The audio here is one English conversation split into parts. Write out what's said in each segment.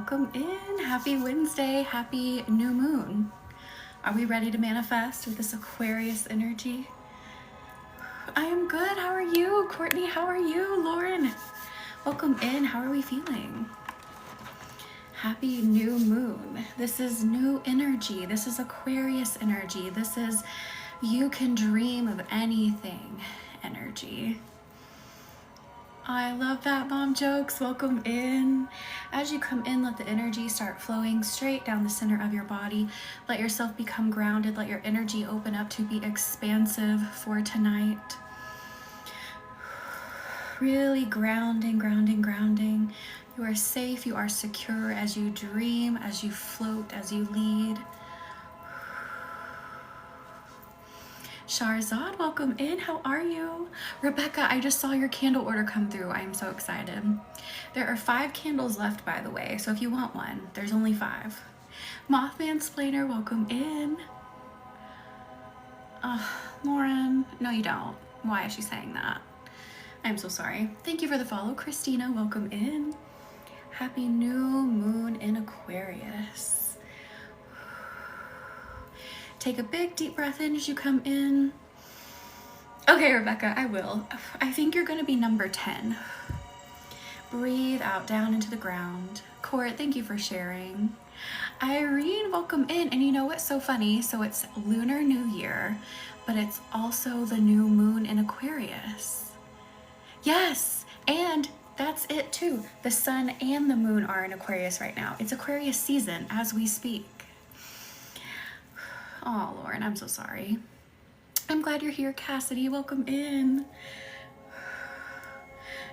welcome in. Happy Wednesday, happy new moon. Are we ready to manifest with this Aquarius energy? I am good. How are you? Courtney, how are you? Lauren, welcome in. How are we feeling? Happy new moon. This is new energy. This is Aquarius energy. This is you can dream of anything energy. I love that, Mom Jokes. Welcome in. As you come in, let the energy start flowing straight down the center of your body. Let yourself become grounded. Let your energy open up to be expansive for tonight. Really grounding, grounding, grounding. You are safe. You are secure as you dream, as you float, as you lead. Sharzad, welcome in. How are you? Rebecca, I just saw your candle order come through. I'm so excited. There are 5 candles left, by the way, so if you want one, there's only 5. Mothman Splainer, welcome in. Lauren, no you don't. Why is she saying that? I'm so sorry. Thank you for the follow. Christina, welcome in. Happy new moon in Aquarius. Take a big deep breath in as you come in. Okay, Rebecca, I will. I think you're gonna be number 10. Breathe out down into the ground. Court, thank you for sharing. Irene, welcome in. And you know what's so funny? So it's Lunar New Year, but it's also the new moon in Aquarius. Yes, and that's it too. The sun and the moon are in Aquarius right now. It's Aquarius season as we speak. Oh, Lauren, I'm so sorry. I'm glad you're here, Cassidy. Welcome in.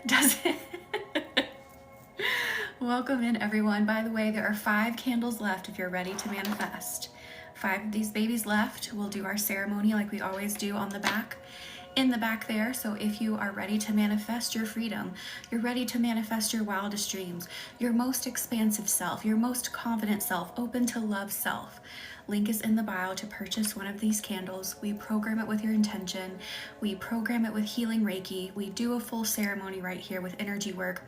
Does it? Welcome in, everyone. By the way, there are 5 candles left if you're ready to manifest. 5 of these babies left. We'll do our ceremony like we always do on the back. In the back there. So if you are ready to manifest your freedom, you're ready to manifest your wildest dreams, your most expansive self, your most confident self, open to love self, link is in the bio to purchase one of these candles. We program it with your intention. We program it with healing Reiki. We do a full ceremony right here with energy work.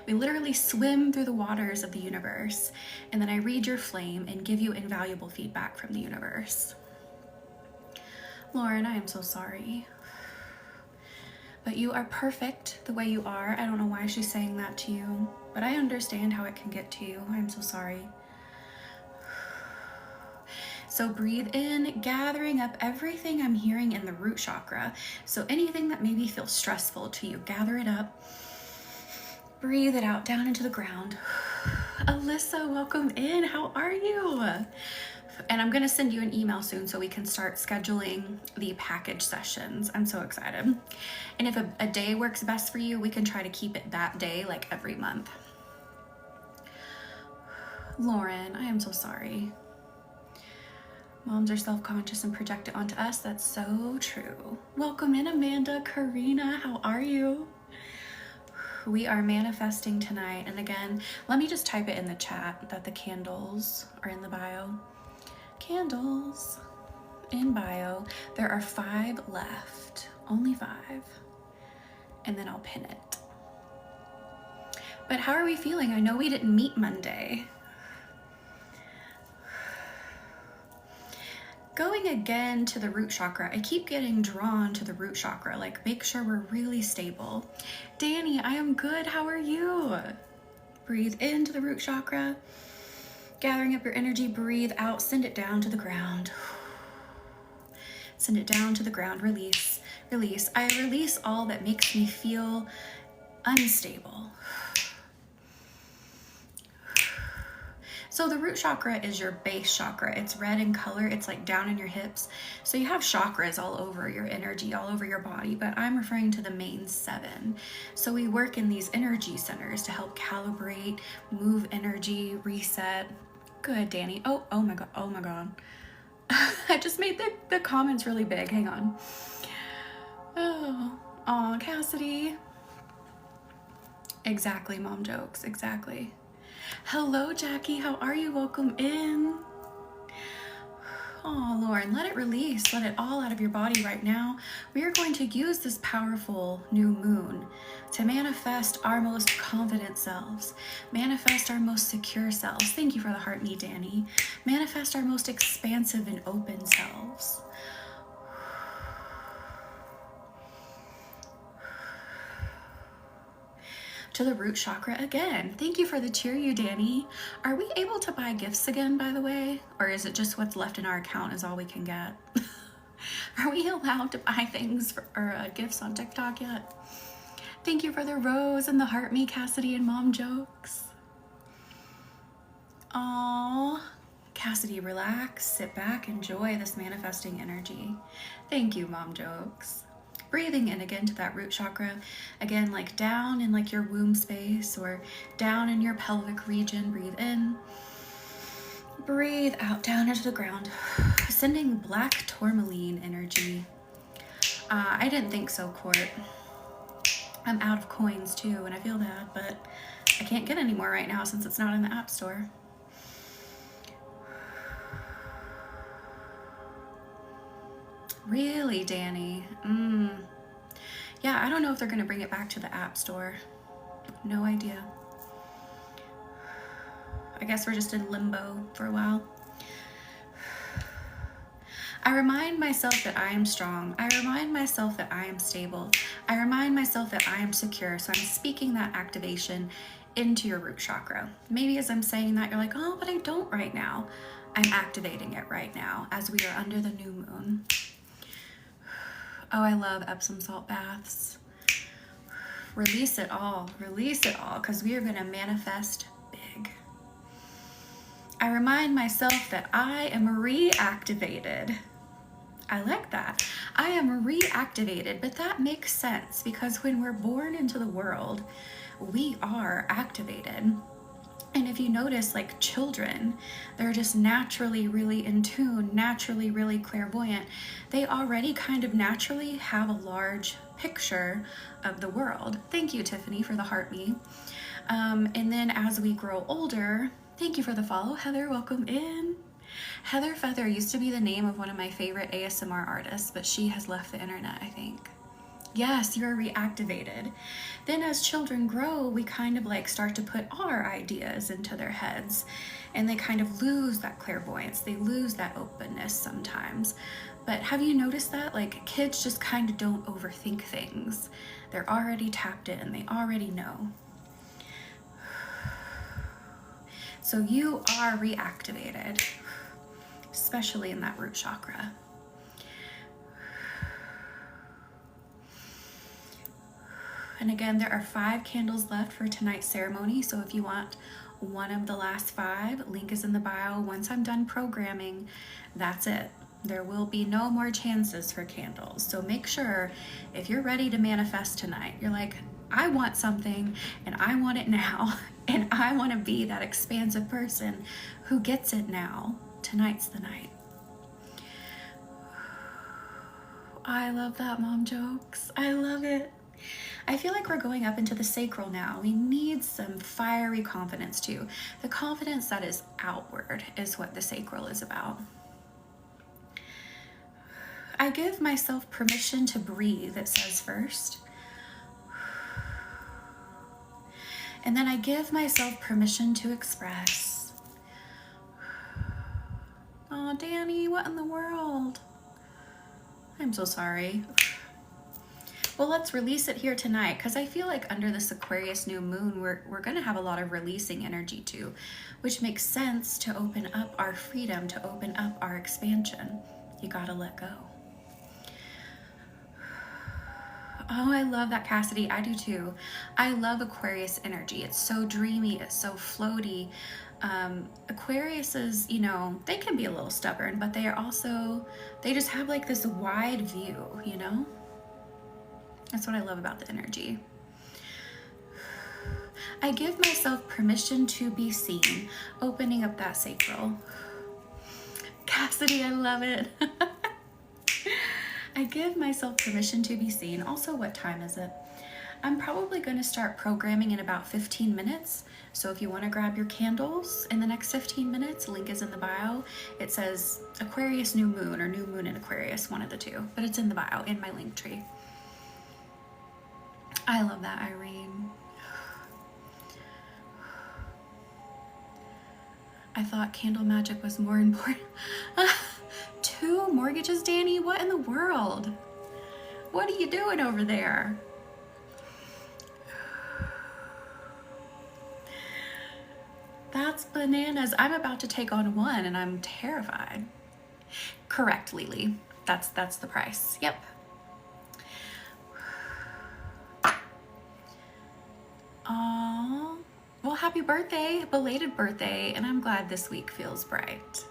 We literally swim through the waters of the universe, and then I read your flame and give you invaluable feedback from the universe. Lauren, I am so sorry. But you are perfect the way you are. I don't know why she's saying that to you, but I understand how it can get to you. I'm so sorry. So breathe in, gathering up everything I'm hearing in the root chakra. So anything that maybe feels stressful to you, gather it up. Breathe it out down into the ground. Alyssa, welcome in. How are you? And I'm gonna send you an email soon so we can start scheduling the package sessions. I'm so excited. And if a day works best for you, we can try to keep it that day, like every month. Lauren, I am so sorry. Moms are self-conscious and project it onto us. That's so true. Welcome in, Amanda. Karina, how are you? We are manifesting tonight. And again, let me just type it in the chat that the candles are in the bio. Candles in bio. There are 5 left. Only 5. And then I'll pin it. But how are we feeling? I know we didn't meet Monday. Going again to the root chakra, I keep getting drawn to the root chakra, like make sure we're really stable. Danny, I am good, how are you? Breathe into the root chakra, gathering up your energy, breathe out, send it down to the ground. Send it down to the ground, release, release. I release all that makes me feel unstable. So the root chakra is your base chakra. It's red in color. It's like down in your hips. So you have chakras all over your energy, all over your body, but I'm referring to the main 7. So we work in these energy centers to help calibrate, move energy, reset. Good, Danny. Oh my God. Oh my God. I just made the comments really big. Hang on. Oh, Cassidy. Exactly, Mom Jokes. Exactly. Hello, Jackie. How are you? Welcome in. Oh, Lauren, let it release. Let it all out of your body right now. We are going to use this powerful new moon to manifest our most confident selves, manifest our most secure selves. Thank you for the heart me, Danny. Manifest our most expansive and open selves. To the root chakra again. Thank you for the cheer, you, Danny. Are we able to buy gifts again, by the way? Or is it just what's left in our account is all we can get? Are we allowed to buy things or gifts on TikTok yet? Thank you for the rose and the heart me, Cassidy and Mom Jokes. Aww. Cassidy, relax, sit back, enjoy this manifesting energy. Thank you, Mom Jokes. Breathing in again to that root chakra, again, like down in like your womb space or down in your pelvic region. Breathe in, breathe out, down into the ground, sending black tourmaline energy. I didn't think so, Court. I'm out of coins too, and I feel bad, but I can't get any more right now since it's not in the App Store. Really, Danny? Yeah, I don't know if they're going to bring it back to the App Store. No idea. I guess we're just in limbo for a while. I remind myself that I am strong. I remind myself that I am stable. I remind myself that I am secure. So I'm speaking that activation into your root chakra. Maybe as I'm saying that, you're like, oh, but I don't right now. I'm activating it right now as we are under the new moon. Oh, I love Epsom salt baths. Release it all, because we are going to manifest big. I remind myself that I am reactivated. I like that. I am reactivated, but that makes sense because when we're born into the world, we are activated. And if you notice, like children, they're just naturally really in tune, naturally really clairvoyant. They already kind of naturally have a large picture of the world. Thank you, Tiffany, for the heart me. And then as we grow older, thank you for the follow, Heather. Welcome in. Heather Feather used to be the name of one of my favorite ASMR artists, but she has left the internet, I think. Yes, you're reactivated. Then as children grow, we kind of like start to put our ideas into their heads and they kind of lose that clairvoyance. They lose that openness sometimes. But have you noticed that? Like kids just kind of don't overthink things. They're already tapped in. They already know. So you are reactivated, especially in that root chakra. And again, there are 5 candles left for tonight's ceremony. So if you want one of the last 5, link is in the bio. Once I'm done programming, that's it. There will be no more chances for candles. So make sure if you're ready to manifest tonight, you're like, I want something and I want it now. And I want to be that expansive person who gets it now. Tonight's the night. I love that, Mom Jokes. I love it. I feel like we're going up into the sacral now. We need some fiery confidence too. The confidence that is outward is what the sacral is about. I give myself permission to breathe, it says first. And then I give myself permission to express. Oh, Danny, what in the world? I'm so sorry. Well, let's release it here tonight because I feel like under this Aquarius new moon, we're going to have a lot of releasing energy too, which makes sense to open up our freedom, to open up our expansion. You got to let go. Oh, I love that, Cassidy. I do too. I love Aquarius energy. It's so dreamy. It's so floaty. Aquarius is, you know, they can be a little stubborn, but they are also, they just have like this wide view, you know? That's what I love about the energy. I give myself permission to be seen, opening up that sacral. Cassidy, I love it. I give myself permission to be seen. Also, what time is it? I'm probably going to start programming in about 15 minutes. So if you want to grab your candles in the next 15 minutes, link is in the bio. It says Aquarius New Moon or New Moon in Aquarius, one of the two, but it's in the bio in my link tree. I love that, Irene. I thought candle magic was more important. 2 mortgages, Danny? What in the world? What are you doing over there? That's bananas. I'm about to take on 1 and I'm terrified. Correct, Lily. That's the price. Yep. Aww. Well, happy birthday, belated birthday, and I'm glad this week feels bright.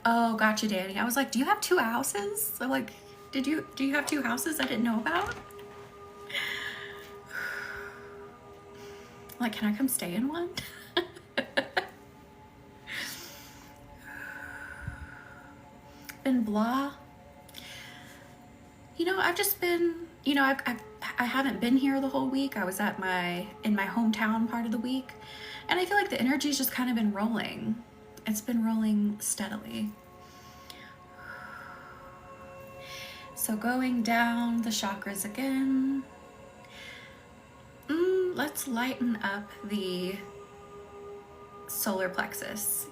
Oh, gotcha, Danny. I was like, do you have 2 houses? So like, do you have 2 houses I didn't know about? Like, can I come stay in one? Been blah. You know, I've just been, you know, I haven't been here the whole week. I was in my hometown part of the week, and I feel like the energy's just kind of been rolling. It's been rolling steadily. So going down the chakras again. Let's lighten up the solar plexus.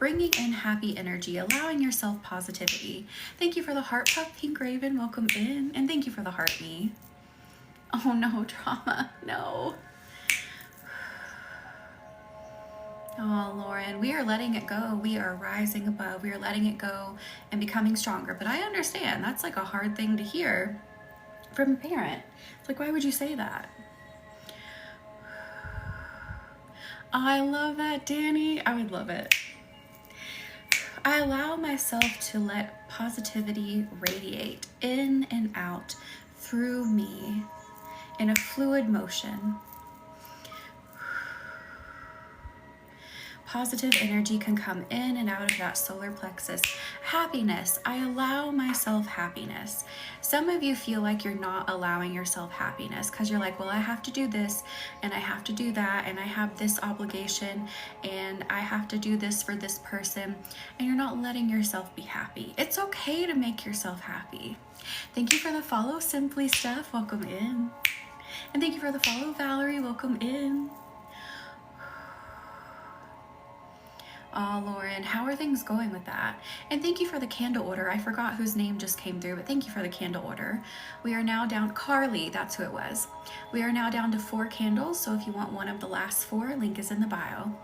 Bringing in happy energy, allowing yourself positivity. Thank you for the heart puff, Pink Raven. Welcome in. And thank you for the heart me. Oh no, trauma. No. Oh, Lauren, we are letting it go. We are rising above. We are letting it go and becoming stronger. But I understand that's like a hard thing to hear from a parent. It's like, why would you say that? I love that, Danny. I would love it. I allow myself to let positivity radiate in and out through me in a fluid motion. Positive energy can come in and out of that solar plexus. Happiness. I allow myself happiness. Some of you feel like you're not allowing yourself happiness because you're like, well, I have to do this and I have to do that and I have this obligation and I have to do this for this person, and you're not letting yourself be happy. It's okay to make yourself happy. Thank you for the follow, Simply Steph. Welcome in. And thank you for the follow, Valerie. Welcome in. Oh, Lauren, how are things going with that? And thank you for the candle order. I forgot whose name just came through, but thank you for the candle order. We are now down, Carly, that's who it was. We are now down to 4 candles, so if you want one of the last 4, link is in the bio.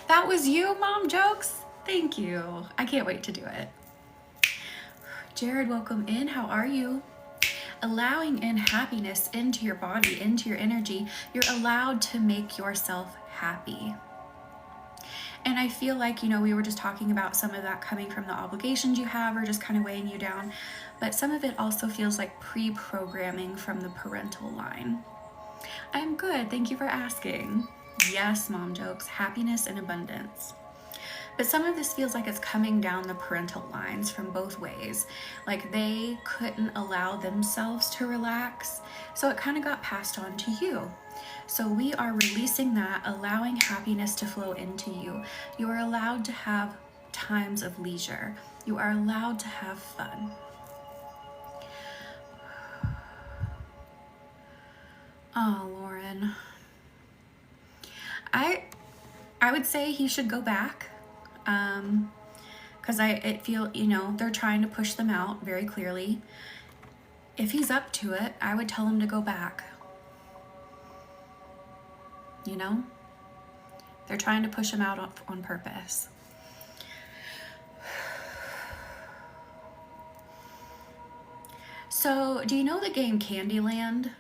That was you, Mom Jokes? Thank you. I can't wait to do it. Jared, welcome in. How are you? Allowing in happiness into your body, into your energy. You're allowed to make yourself happy. And I feel like, you know, we were just talking about some of that coming from the obligations you have or just kind of weighing you down. But some of it also feels like pre-programming from the parental line. I'm good. Thank you for asking. Yes, Mom Jokes. Happiness and abundance. But some of this feels like it's coming down the parental lines from both ways. Like they couldn't allow themselves to relax. So it kind of got passed on to you. So we are releasing that, allowing happiness to flow into you. You are allowed to have times of leisure. You are allowed to have fun. Oh, Lauren. I would say he should go back. Because I feel, you know, they're trying to push them out very clearly. If he's up to it, I would tell him to go back. You know, they're trying to push him out on purpose. So, do you know the game Candyland?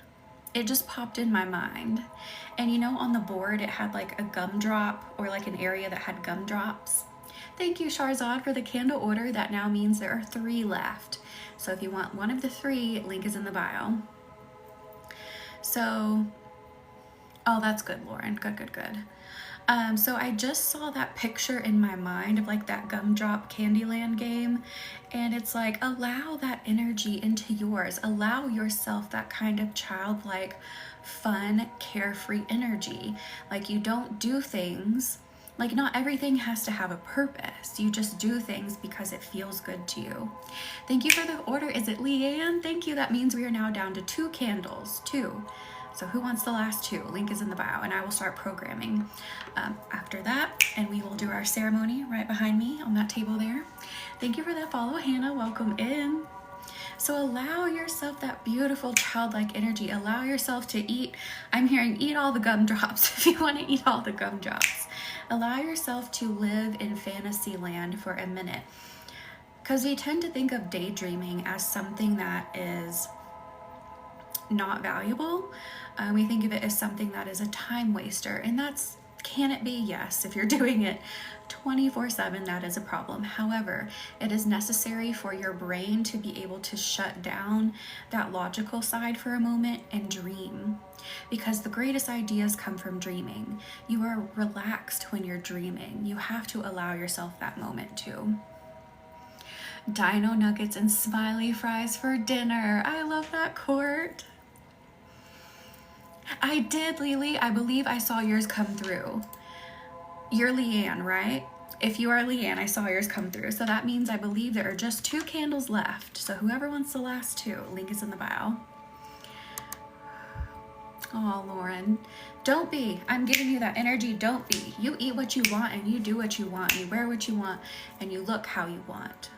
It just popped in my mind. And you know, on the board, it had like a gumdrop or like an area that had gumdrops. Thank you, Sharzad, for the candle order. That now means there are 3 left. So if you want one of the 3, link is in the bio. So, oh, that's good, Lauren. Good, good, good. So I just saw that picture in my mind of like that gumdrop Candyland game, and it's like, allow that energy into yours. Allow yourself that kind of childlike, fun, carefree energy. Like, you don't do things, like, not everything has to have a purpose. You just do things because it feels good to you. Thank you for the order. Is it Leanne? Thank you. That means we are now down to 2 candles, 2. So who wants the last 2? Link is in the bio, and I will start programming after that, and we will do our ceremony right behind me on that table there. Thank you for that follow, Hannah. Welcome in. So allow yourself that beautiful childlike energy. Allow yourself to eat. I'm hearing eat all the gumdrops if you want to eat all the gumdrops. Allow yourself to live in fantasy land for a minute, because we tend to think of daydreaming as something that is not valuable. We think of it as something that is a time waster, and that's, can it be? Yes. If you're doing it 24/7, that is a problem. However, it is necessary for your brain to be able to shut down that logical side for a moment and dream, because the greatest ideas come from dreaming. You are relaxed when you're dreaming. You have to allow yourself that moment too. Dino nuggets and smiley fries for dinner. I love that, Court. I did, Lily. I believe I saw yours come through. You're Leanne, right? If you are Leanne, I saw yours come through. So that means I believe there are just 2 candles left. So whoever wants the last 2, link is in the bio. Oh, Lauren, don't be. I'm giving you that energy. Don't be. You eat what you want, and you do what you want, and you wear what you want, and you look how you want.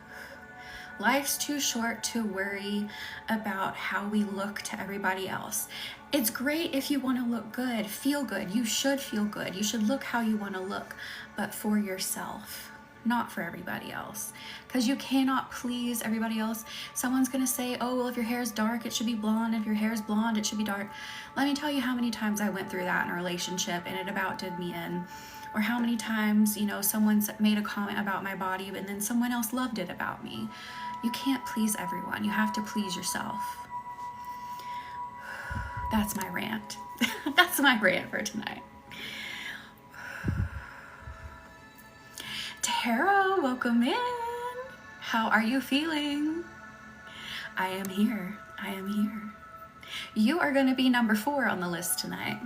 Life's too short to worry about how we look to everybody else. It's great if you want to look good, feel good. You should feel good. You should look how you want to look, but for yourself, not for everybody else, because you cannot please everybody else. Someone's going to say, oh, well, if your hair is dark, it should be blonde. If your hair is blonde, it should be dark. Let me tell you how many times I went through that in a relationship and it about did me in. Or how many times, someone's made a comment about my body and then someone else loved it about me. You can't please everyone. You have to please yourself. That's my rant. That's my rant for tonight. Tara, welcome in. How are you feeling? I am here. I am here. You are going to be number 4 on the list tonight.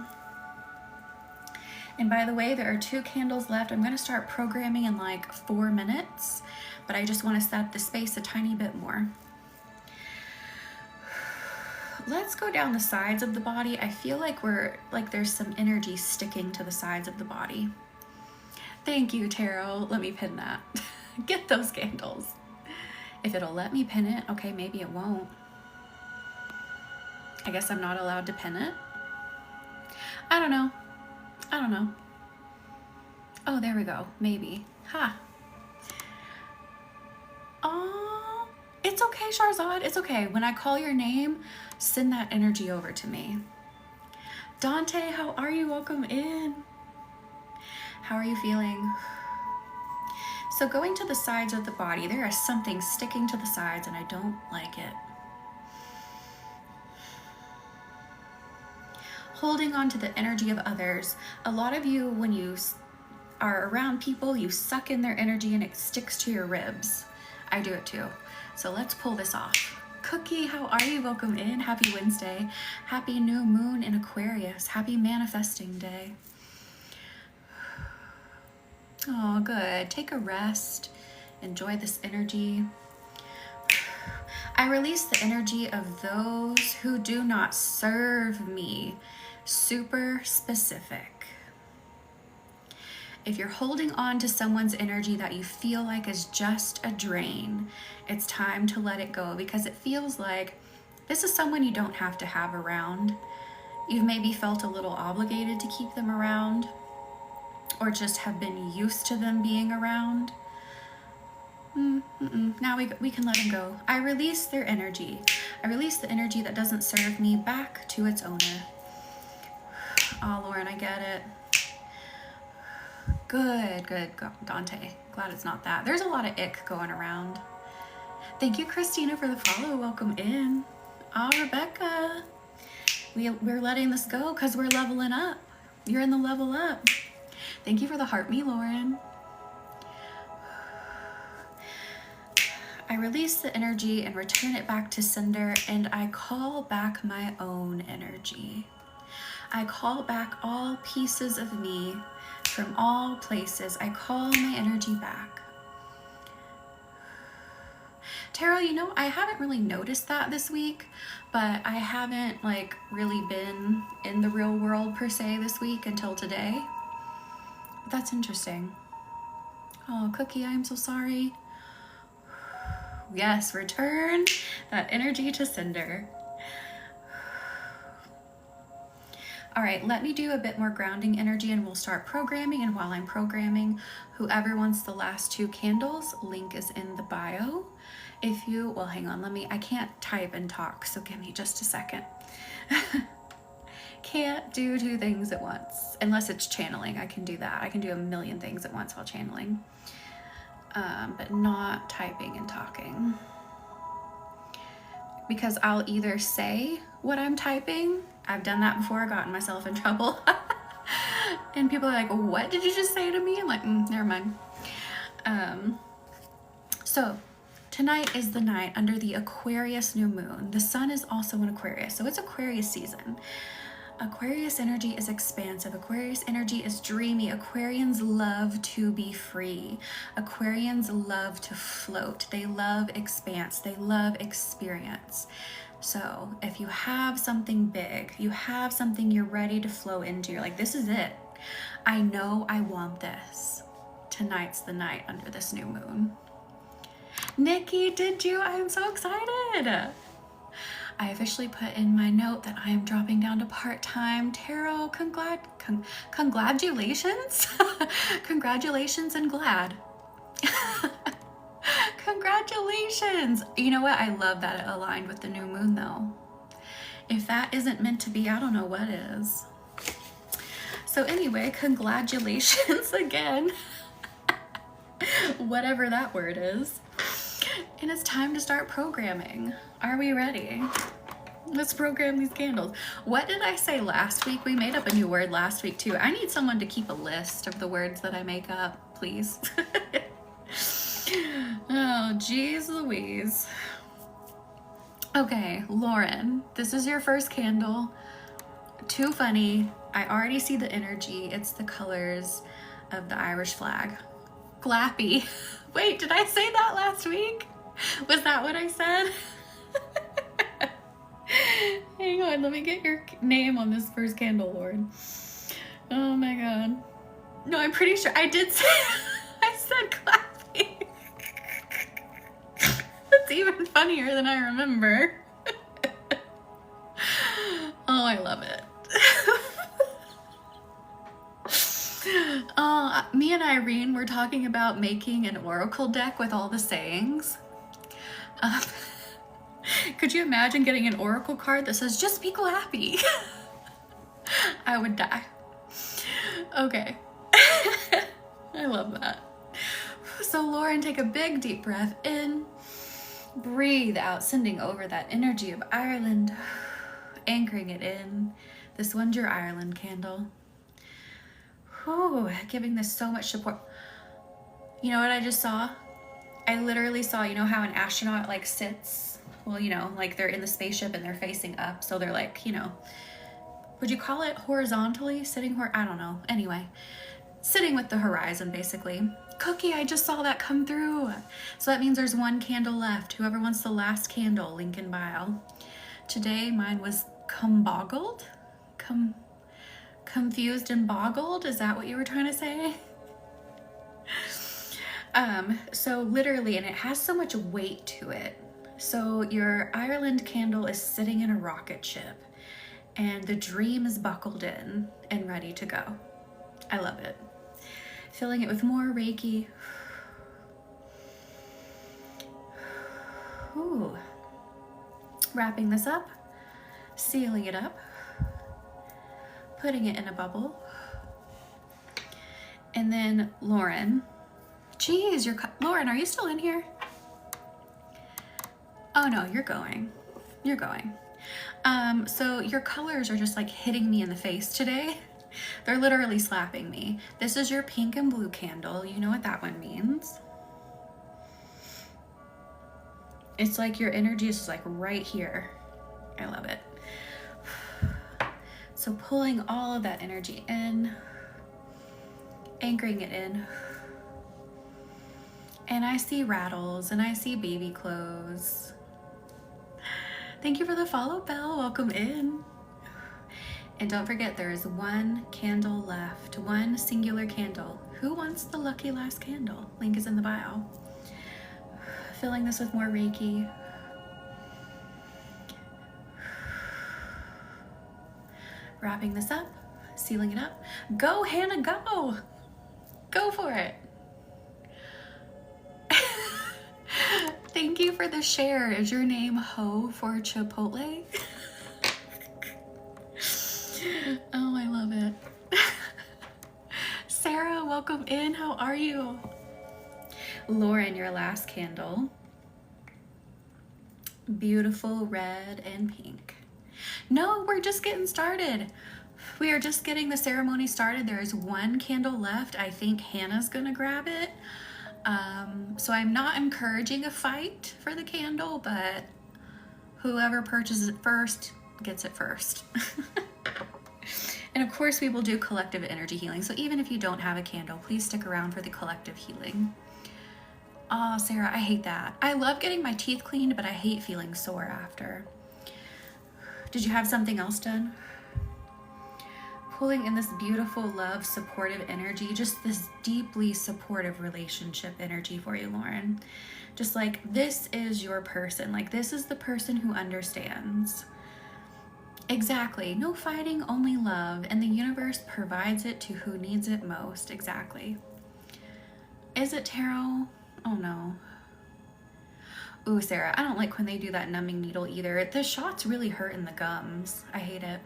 And by the way, there are 2 candles left. I'm going to start programming in like 4 minutes, but I just want to set the space a tiny bit more. Let's go down the sides of the body. I feel like there's some energy sticking to the sides of the body. Thank you, Tarot. Let me pin that. Get those candles. If it'll let me pin it, okay, maybe it won't. I guess I'm not allowed to pin it. I don't know. Oh, there we go. Maybe. Ha. Oh, it's okay, Sharzad. It's okay. When I call your name, send that energy over to me. Dante, how are you? Welcome in. How are you feeling? So going to the sides of the body, there is something sticking to the sides and I don't like it. Holding on to the energy of others. A lot of you, when you are around people, you suck in their energy and it sticks to your ribs. I do it too. So let's pull this off. Cookie, how are you? Welcome in. Happy Wednesday. Happy new moon in Aquarius. Happy manifesting day. Oh, good. Take a rest. Enjoy this energy. I release the energy of those who do not serve me. Super specific. If you're holding on to someone's energy that you feel like is just a drain, it's time to let it go, because it feels like this is someone you don't have to have around. You've maybe felt a little obligated to keep them around, or just have been used to them being around. Now we can let them go. I release their energy. I release the energy that doesn't serve me back to its owner. Oh, Lauren, I get it. Good, Dante. Glad it's not that. There's a lot of ick going around. Thank you, Christina, for the follow. Welcome in. Rebecca. We're letting this go because we're leveling up. You're in the level up. Thank you for the heart me, Lauren. I release the energy and return it back to sender, and I call back my own energy. I call back all pieces of me from all places. I call my energy back. Tarot, you know, I haven't really noticed that this week, but I haven't like really been in the real world per se this week until today. That's interesting. Oh, Cookie, I'm so sorry. Yes, return that energy to sender. All right, let me do a bit more grounding energy and we'll start programming. And while I'm programming, whoever wants the last 2 candles, link is in the bio. If you, well, hang on, I can't type and talk, so give me just a second. Can't do 2 things at once, unless it's channeling. I can do that. I can do a million things at once while channeling. But not typing and talking. Because I'll either say what I'm typing, I've done that before, gotten myself in trouble. And people are like, what did you just say to me? I'm like, never mind. So tonight is the night under the Aquarius new moon. The sun is also in Aquarius, so it's Aquarius season. Aquarius energy is expansive. Aquarius energy is dreamy. Aquarians love to be free. Aquarians love to float. They love expanse. They love experience. So if you have something big, you have something you're ready to flow into, you're like, this is it. I know I want this. Tonight's the night under this new moon. Nikki, did you? I am so excited. I officially put in my note that I am dropping down to part-time tarot. Congratulations. Congratulations and glad. Congratulations. You know what? I love that it aligned with the new moon though. If that isn't meant to be, I don't know what is. So anyway, congratulations again. Whatever that word is. And it's time to start programming. Are we ready? Let's program these candles. What did I say last week? We made up a new word last week too. I need someone to keep a list of the words that I make up, please. Oh, geez Louise. Okay, Lauren, this is your first candle. Too funny. I already see the energy. It's the colors of the Irish flag. Glappy. Wait, did I say that last week? Was that what I said? Hang on, let me get your name on this first candle, Lord. Oh my God. No, I'm pretty sure I did say, I said Glappy. That's even funnier than I remember. Oh, I love it. Me and Irene were talking about making an oracle deck with all the sayings. Could you imagine getting an oracle card that says, just be happy? I would die. Okay. I love that. So Lauren, take a big deep breath in. Breathe out, sending over that energy of Ireland. Anchoring it in. This one's your Ireland candle. Whew, giving this so much support. You know what I just saw? I literally saw, you know how an astronaut like sits? Well, you know, like they're in the spaceship and they're facing up. So they're like, you know, would you call it horizontally? Sitting, I don't know. Anyway, sitting with the horizon, basically. Cookie, I just saw that come through. So that means there's one candle left. Whoever wants the last candle, link in bio. Today, mine was boggled. Confused and boggled. Is that what you were trying to say? So literally, and it has so much weight to it. So your Ireland candle is sitting in a rocket ship and the dream is buckled in and ready to go. I love it. Filling it with more Reiki. Ooh. Wrapping this up, sealing it up, putting it in a bubble. And then Lauren, geez, Lauren, are you still in here? Oh no, you're going. So your colors are just like hitting me in the face today. They're literally slapping me. This is your pink and blue candle. You know what that one means. It's like your energy is like right here. I love it. So pulling all of that energy in, anchoring it in. And I see rattles and I see baby clothes. Thank you for the follow, Belle. Welcome in. And don't forget, there is one candle left, one singular candle. Who wants the lucky last candle? Link is in the bio. Filling this with more Reiki. Wrapping this up, sealing it up. Go, Hannah, go! Go for it. Thank you for the share. Is your name Ho for Chipotle? Oh, I love it. Sarah, welcome in. How are you? Lauren, your last candle. Beautiful red and pink. No, we're just getting started. We are just getting the ceremony started. There is one candle left. I think Hannah's gonna grab it. So I'm not encouraging a fight for the candle, but whoever purchases it first gets it first. And of course we will do collective energy healing. So even if you don't have a candle, please stick around for the collective healing. Oh, Sarah, I hate that. I love getting my teeth cleaned, but I hate feeling sore after. Did you have something else done? Pulling in this beautiful love, supportive energy, just this deeply supportive relationship energy for you, Lauren. Just like, this is your person. Like, this is the person who understands. Exactly. No fighting, only love. And the universe provides it to who needs it most. Exactly. Is it tarot? Oh no. Ooh, Sarah, I don't like when they do that numbing needle either. The shots really hurt in the gums. I hate it.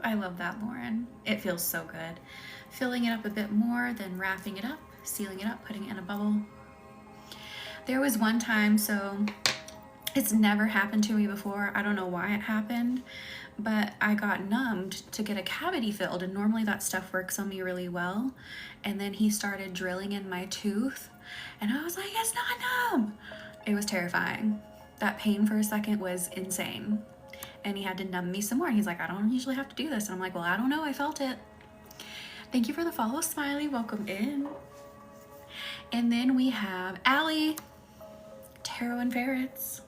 I love that, Lauren. It feels so good. Filling it up a bit more, then wrapping it up, sealing it up, putting it in a bubble. There was one time, so it's never happened to me before. I don't know why it happened, but I got numbed to get a cavity filled, and normally that stuff works on me really well. And then he started drilling in my tooth, and I was like, it's not numb. It was terrifying. That pain for a second was insane. And he had to numb me some more. He's like, I don't usually have to do this. And I'm like, well, I don't know. I felt it. Thank you for the follow, Smiley. Welcome in. And then we have Allie, Tarot and Ferrets.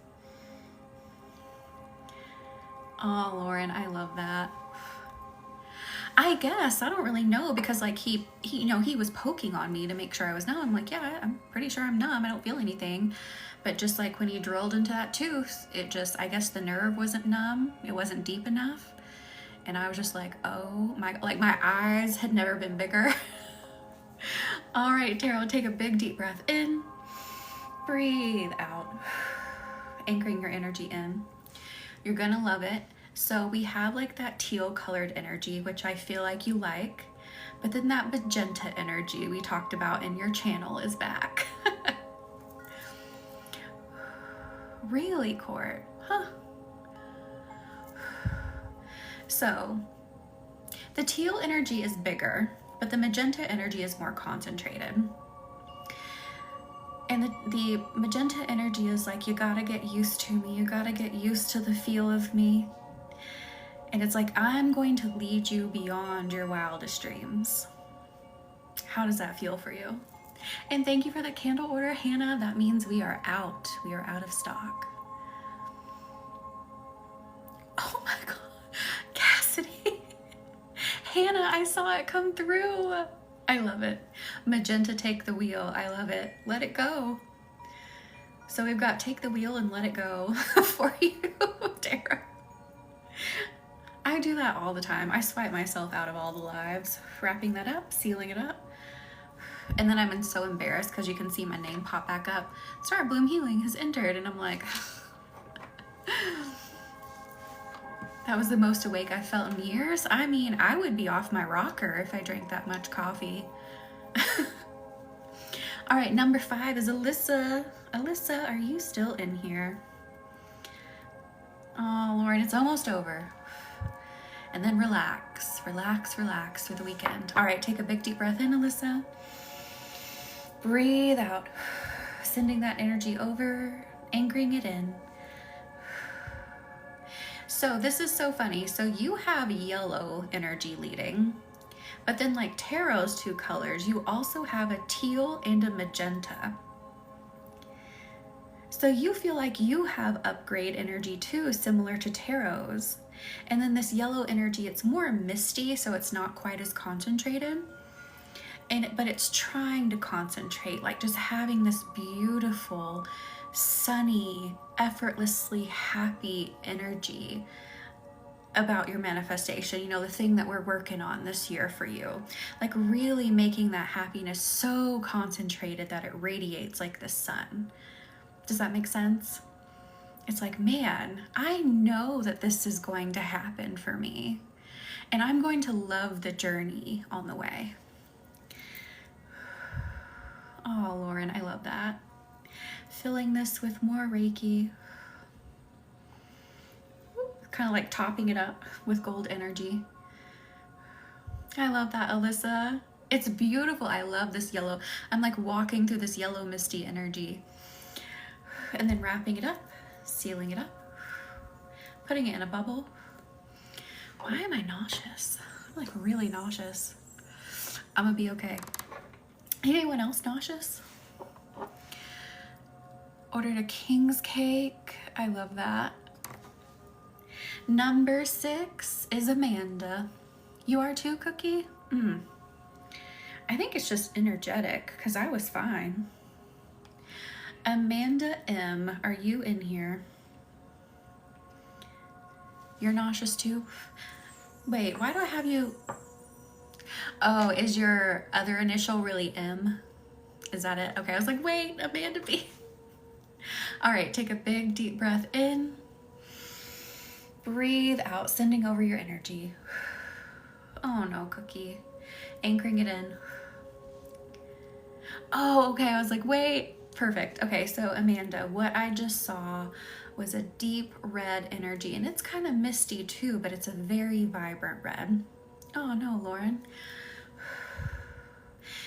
Oh, Lauren, I love that. I guess, I don't really know, because like he was poking on me to make sure I was numb. I'm like, yeah, I'm pretty sure I'm numb. I don't feel anything. But just like when he drilled into that tooth, it just, I guess the nerve wasn't numb. It wasn't deep enough. And I was just like, oh my, like my eyes had never been bigger. All right, Tarot, take a big deep breath in, breathe out, anchoring your energy in. You're gonna love it. So we have like that teal colored energy, which I feel like you like, but then that magenta energy we talked about in your channel is back. Really, Court? Huh. So the teal energy is bigger, but the magenta energy is more concentrated. And the magenta energy is like, you gotta get used to me. You gotta get used to the feel of me. And it's like, I'm going to lead you beyond your wildest dreams. How does that feel for you? And thank you for the candle order, Hannah. That means we are out. We are out of stock. Oh my God, Cassidy. Hannah, I saw it come through. I love it. Magenta, take the wheel. I love it. Let it go. So we've got take the wheel and let it go for you, Tara. I do that all the time. I swipe myself out of all the lives. Wrapping that up, sealing it up. And then I'm so embarrassed because you can see my name pop back up. StarBloom Healing has entered. And I'm like, that was the most awake I felt in years. I mean, I would be off my rocker if I drank that much coffee. All right, number 5 is Alyssa. Alyssa, are you still in here? Oh, Lauren, it's almost over. And then relax, relax, relax through the weekend. All right, take a big deep breath in, Alyssa. Breathe out, sending that energy over, anchoring it in. So this is so funny. So you have yellow energy leading, but then like tarot's two colors, you also have a teal and a magenta. So you feel like you have upgrade energy too, similar to tarot's. And then this yellow energy, it's more misty, so it's not quite as concentrated. But it's trying to concentrate, like just having this beautiful, sunny, effortlessly happy energy about your manifestation, you know, the thing that we're working on this year for you. Like really making that happiness so concentrated that it radiates like the sun. Does that make sense? It's like, man, I know that this is going to happen for me, and I'm going to love the journey on the way. Oh, Lauren, I love that. Filling this with more Reiki. Kind of like topping it up with gold energy. I love that, Alyssa. It's beautiful. I love this yellow. I'm like walking through this yellow misty energy. And then wrapping it up, sealing it up, putting it in a bubble. Why am I nauseous? I'm like really nauseous. I'm gonna be okay. Anyone else nauseous? Ordered a king's cake. I love that. Number 6 is Amanda. You are too, Cookie? I think it's just energetic because I was fine. Amanda M, are you in here? You're nauseous too? Wait, why do I have you? Oh, is your other initial really M? Is that it? Okay, I was like, wait, Amanda B. All right, take a big deep breath in. Breathe out, sending over your energy. Oh no, Cookie. Anchoring it in. Oh, okay, I was like, wait. Perfect. Okay, so Amanda, what I just saw was a deep red energy, and it's kind of misty too, but it's a very vibrant red. Oh no, Lauren.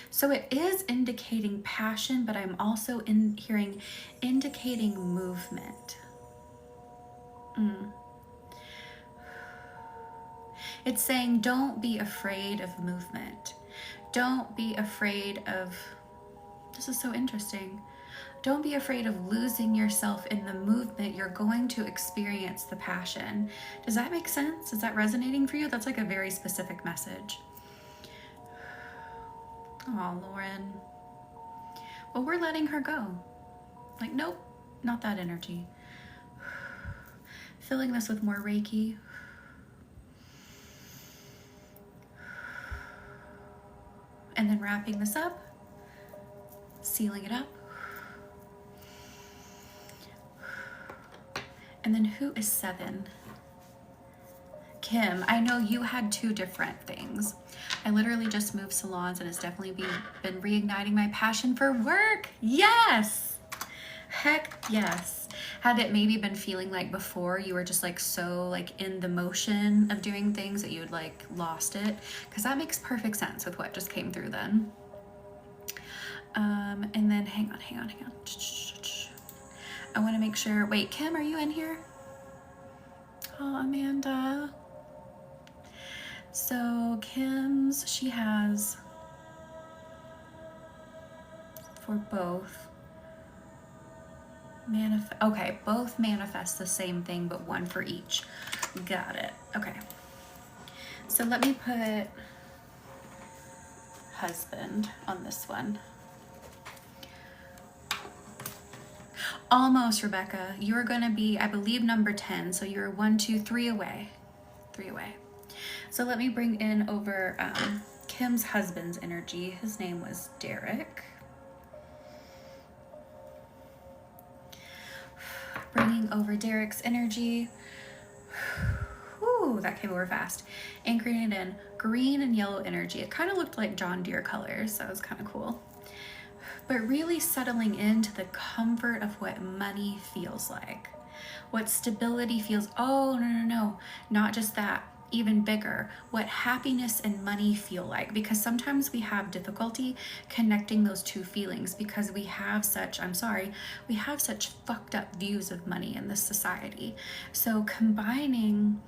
So it is indicating passion, but I'm also indicating movement. It's saying don't be afraid of movement. Don't be afraid of, this is so interesting. Don't be afraid of losing yourself in the movement. You're going to experience the passion. Does that make sense? Is that resonating for you? That's like a very specific message. Oh, Lauren. Well, we're letting her go. Like, nope, not that energy. Filling this with more Reiki. And then wrapping this up, sealing it up. And then who is 7? Kim, I know you had 2 different things. I literally just moved salons and it's definitely been reigniting my passion for work. Yes! Heck yes. Had it maybe been feeling like before you were just like so like in the motion of doing things that you had like lost it? Because that makes perfect sense with what just came through then. And then hang on. I want to make sure. Wait, Kim, are you in here? Oh, Amanda. So Kim's, she has for both. Okay, both manifest the same thing, but one for each. Got it. Okay. So let me put husband on this one. Almost, Rebecca. You're going to be, I believe, number 10. So you're 1, 2, 3 away. 3 away. So let me bring in over Kim's husband's energy. His name was Derek. Bringing over Derek's energy. Whew, that came over fast. Anchoring it in green and yellow energy. It kind of looked like John Deere colors. So that was kind of cool. But really settling into the comfort of what money feels like. What stability feels, oh, no, not just that, even bigger, what happiness and money feel like, because sometimes we have difficulty connecting those two feelings because we have such, I'm sorry, we have such fucked up views of money in this society. So combining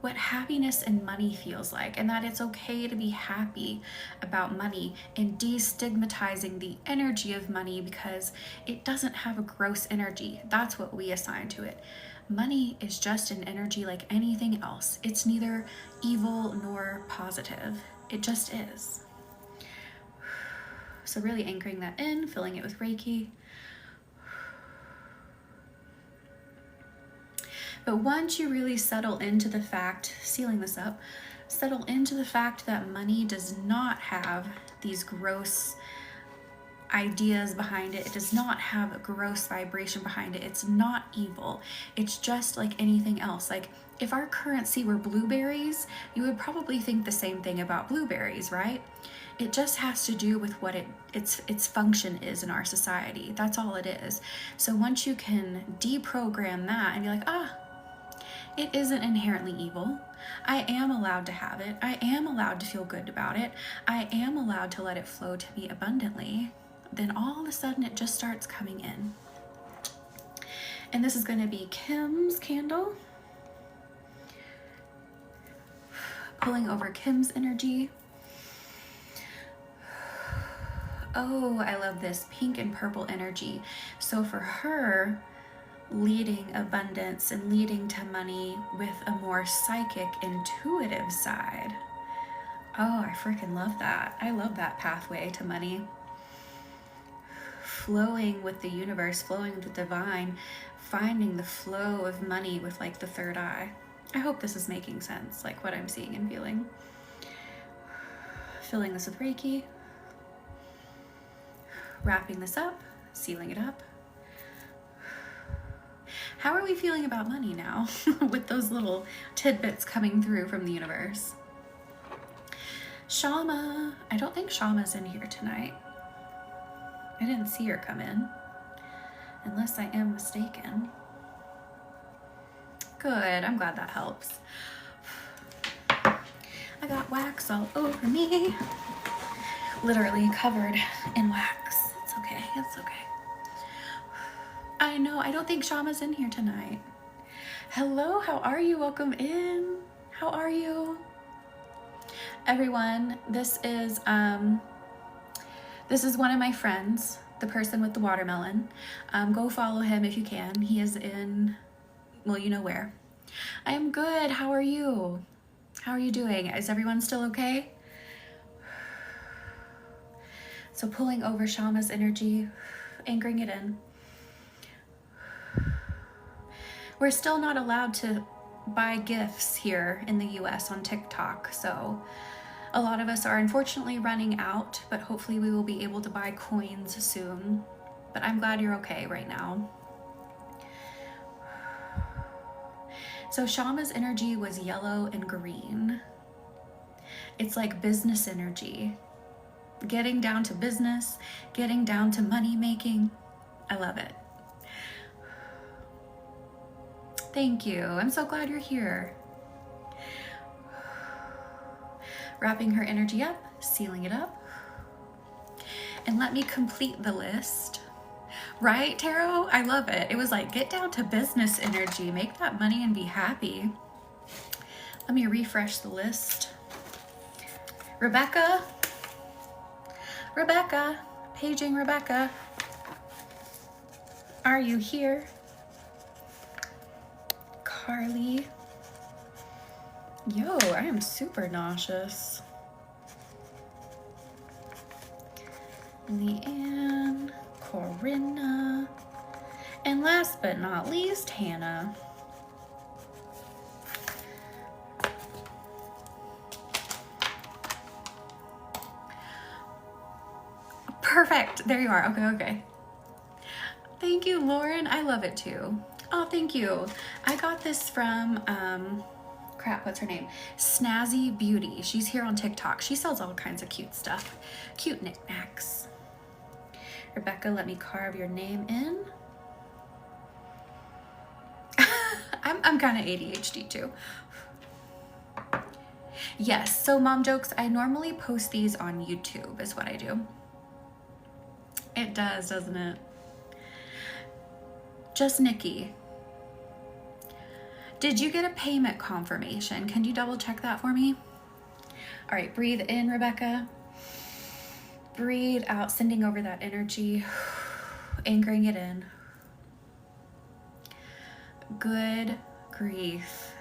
what happiness and money feels like, and that it's okay to be happy about money, and destigmatizing the energy of money because it doesn't have a gross energy. That's what we assign to it. Money is just an energy like anything else. It's neither evil nor positive. It just is. So really anchoring that in, filling it with Reiki. But once you really settle into the fact, sealing this up, settle into the fact that money does not have these gross ideas behind it. It does not have a gross vibration behind it. It's not evil. It's just like anything else. Like if our currency were blueberries, you would probably think the same thing about blueberries, right? It just has to do with what its function is in our society. That's all it is. So once you can deprogram that and be like, it isn't inherently evil. I am allowed to have it. I am allowed to feel good about it. I am allowed to let it flow to me abundantly. Then all of a sudden it just starts coming in. And this is going to be Kim's candle. Pulling over Kim's energy. Oh, I love this pink and purple energy. So for her, leading abundance and leading to money with a more psychic, intuitive side. Oh, I freaking love that. I love that pathway to money. Flowing with the universe, flowing with the divine, finding the flow of money with like the third eye. I hope this is making sense, like what I'm seeing and feeling. Filling this with Reiki. Wrapping this up, sealing it up. How are we feeling about money now with those little tidbits coming through from the universe? Shama, I don't think Shama's in here tonight. I didn't see her come in, unless I am mistaken. Good, I'm glad that helps. I got wax all over me. Literally covered in wax. It's okay, it's okay. I know, I don't think Shama's in here tonight. Hello, how are you? Welcome in. How are you? Everyone, this is one of my friends, the person with the watermelon. Go follow him if you can. He is in, well, you know where. I am good. How are you? How are you doing? Is everyone still okay? So pulling over Shama's energy, anchoring it in. We're still not allowed to buy gifts here in the US on TikTok, so a lot of us are unfortunately running out, but hopefully we will be able to buy coins soon. But I'm glad you're okay right now. So Shama's energy was yellow and green. It's like business energy. Getting down to business, getting down to money making. I love it. Thank you. I'm so glad you're here. Wrapping her energy up, sealing it up. And let me complete the list. Right, Tarot? I love it. It was like, get down to business energy, make that money and be happy. Let me refresh the list. Rebecca, paging Rebecca. Are you here? Carly. Yo, I am super nauseous. Leanne, Corinna, and last but not least, Hannah. Perfect. There you are. Okay. Thank you, Lauren. I love it too. Oh, thank you. I got this from, crap, what's her name? Snazzy Beauty. She's here on TikTok. She sells all kinds of cute stuff. Cute knickknacks. Rebecca, let me carve your name in. I'm kind of ADHD too. Yes, so mom jokes, I normally post these on YouTube is what I do. It does, doesn't it? Just Nikki. Did you get a payment confirmation? Can you double check that for me? All right, breathe in, Rebecca. Breathe out, sending over that energy, anchoring it in. Good grief.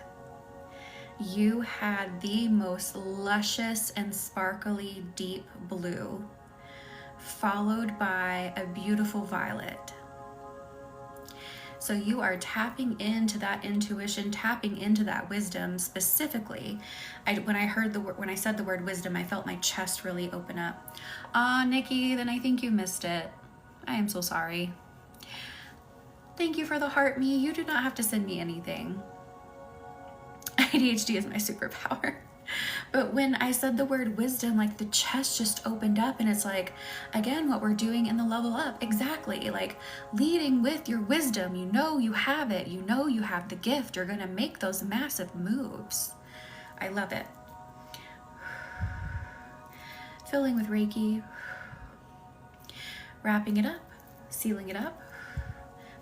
You had the most luscious and sparkly deep blue, followed by a beautiful violet. So you are tapping into that intuition, tapping into that wisdom specifically. When I said the word wisdom, I felt my chest really open up. Nikki, then I think you missed it. I am so sorry. Thank you for the heart me. You do not have to send me anything. ADHD is my superpower. But when I said the word wisdom, like the chest just opened up, and it's like, again, what we're doing in the level up. Exactly. Like leading with your wisdom. You know you have it. You know you have the gift. You're going to make those massive moves. I love it. Filling with Reiki. Wrapping it up. Sealing it up.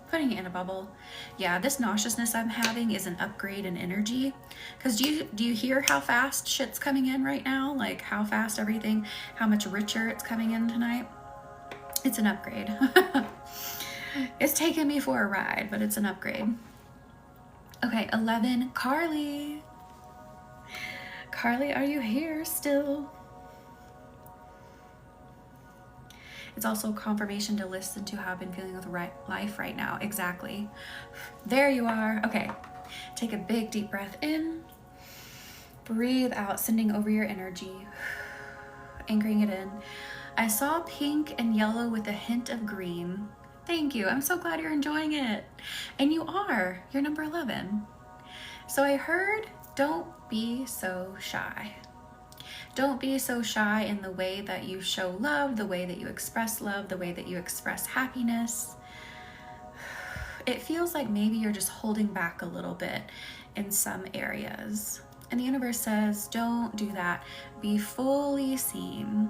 Putting it in a bubble. Yeah, this nauseousness I'm having is an upgrade in energy. Because do you hear how fast shit's coming in right now? Like how fast everything, how much richer it's coming in tonight? It's an upgrade. It's taken me for a ride, but it's an upgrade. Okay, 11, Carly. Carly, are you here still? It's also confirmation to listen to how I've been feeling with life right now. Exactly. There you are. Okay. Take a big deep breath in. Breathe out, sending over your energy. Anchoring it in. I saw pink and yellow with a hint of green. Thank you. I'm so glad you're enjoying it. And you are. You're number 11. So I heard, don't be so shy. Don't be so shy in the way that you show love, the way that you express love, the way that you express happiness. It feels like maybe you're just holding back a little bit in some areas. And the universe says, don't do that. Be fully seen.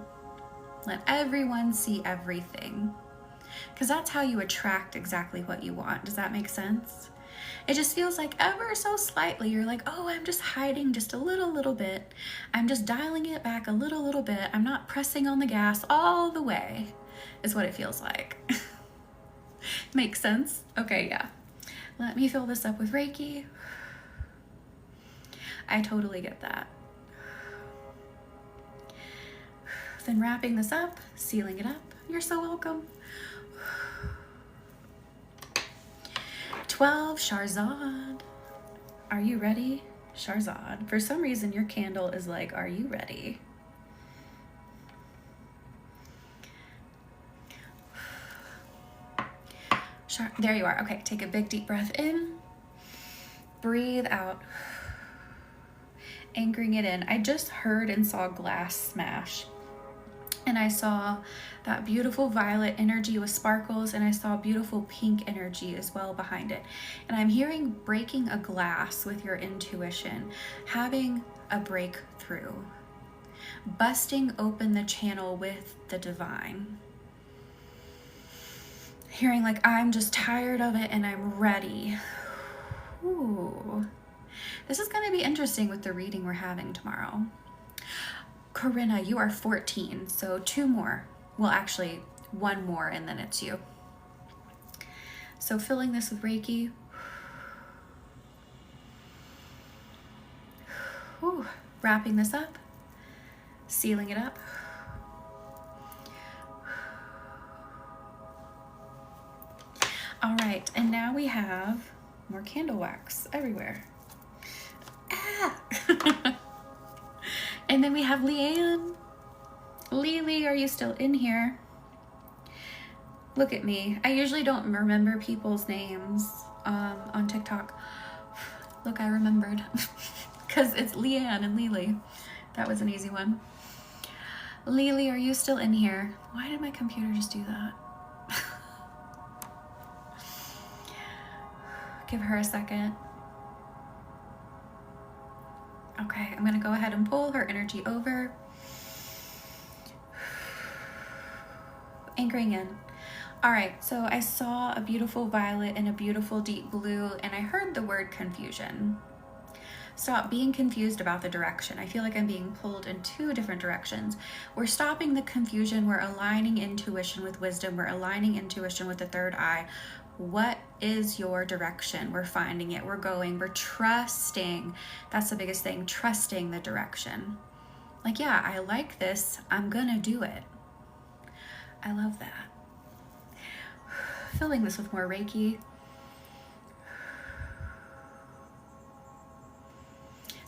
Let everyone see everything. Because that's how you attract exactly what you want. Does that make sense? It just feels like ever so slightly, you're like, oh, I'm just hiding just a little bit. I'm just dialing it back a little bit. I'm not pressing on the gas all the way, is what it feels like. Makes sense? Okay, yeah. Let me fill this up with Reiki. I totally get that. Then wrapping this up, sealing it up. You're so welcome. 12, Sharzad. Are you ready? Sharzad. For some reason, your candle is like, are you ready? There you are. Okay, take a big deep breath in. Breathe out. Anchoring it in. I just heard and saw glass smash. And I saw that beautiful violet energy with sparkles, and I saw beautiful pink energy as well behind it. And I'm hearing breaking a glass with your intuition, having a breakthrough, busting open the channel with the divine. Hearing like, I'm just tired of it and I'm ready. Ooh. This is going to be interesting with the reading we're having tomorrow. Corinna, you are 14, so 2 more. Well, actually, 1 more, and then it's you. So filling this with Reiki. Whew. Wrapping this up. Sealing it up. All right, and now we have more candle wax everywhere. Ah! And then we have Leanne. Lily, are you still in here? Look at me. I usually don't remember people's names on TikTok. Look, I remembered. Because it's Leanne and Lily. That was an easy one. Lily, are you still in here? Why did my computer just do that? Give her a second. Okay, I'm gonna go ahead and pull her energy over. Anchoring in. All right, so I saw a beautiful violet and a beautiful deep blue, and I heard the word confusion. Stop being confused about the direction. I feel like I'm being pulled in two different directions. We're stopping the confusion. We're aligning intuition with wisdom. We're aligning intuition with the third eye. What is your direction? We're finding it. We're going. We're trusting. That's the biggest thing. Trusting the direction. Like, yeah, I like this. I'm gonna do it. I love that. Filling this with more Reiki.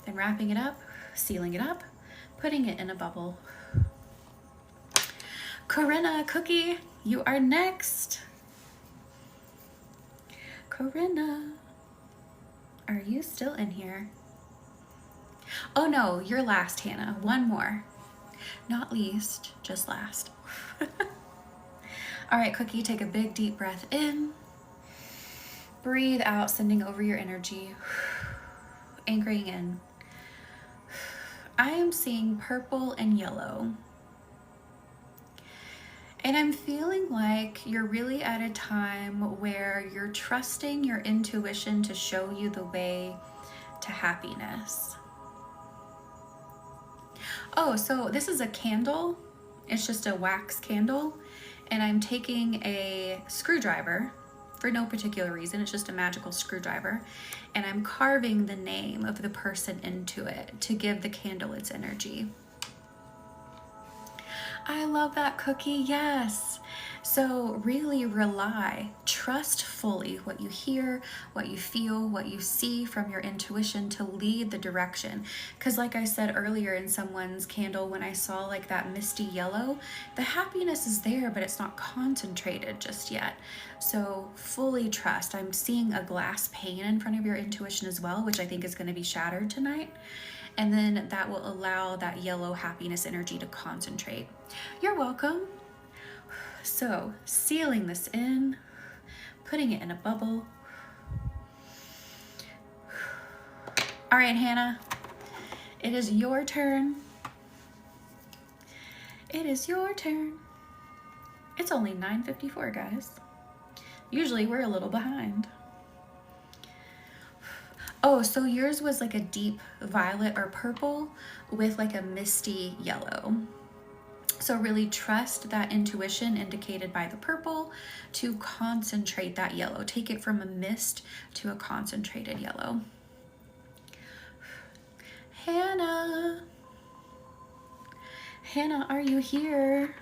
Then wrapping it up, sealing it up, putting it in a bubble. Corinna, Cookie, you are next. Corinna, are you still in here? Oh no, you're last, Hannah. One more. Not least, just last. All right, Cookie, take a big deep breath in. Breathe out, sending over your energy. Anchoring in. I am seeing purple and yellow. And I'm feeling like you're really at a time where you're trusting your intuition to show you the way to happiness. Oh, so this is a candle. It's just a wax candle. And I'm taking a screwdriver for no particular reason. It's just a magical screwdriver. And I'm carving the name of the person into it to give the candle its energy. I love that, Cookie. Yes. So really rely, trust fully what you hear, what you feel, what you see from your intuition to lead the direction. Because like I said earlier in someone's candle, when I saw like that misty yellow, the happiness is there, but it's not concentrated just yet. So fully trust. I'm seeing a glass pane in front of your intuition as well, which I think is going to be shattered tonight. And then that will allow that yellow happiness energy to concentrate. You're welcome. So sealing this in, putting it in a bubble. All right, Hannah, it is your turn. It is your turn. It's only 9:54, guys. Usually we're a little behind. Oh, so yours was like a deep violet or purple with like a misty yellow. So really trust that intuition indicated by the purple to concentrate that yellow. Take it from a mist to a concentrated yellow. Hannah. Hannah, are you here?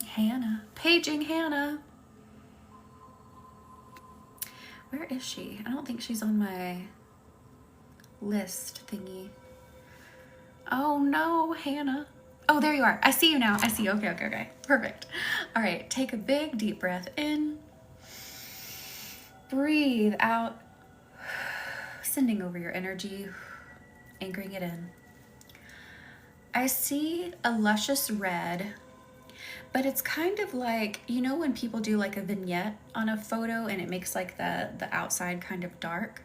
Hannah. Paging Hannah. Where is she? I don't think she's on my list thingy. Oh no, Hannah. Oh, there you are. I see you now. I see you. Okay. Perfect. All right, take a big deep breath in. Breathe out. Sending over your energy, anchoring it in. I see a luscious red, but it's kind of like, you know when people do like a vignette on a photo and it makes like the outside kind of dark?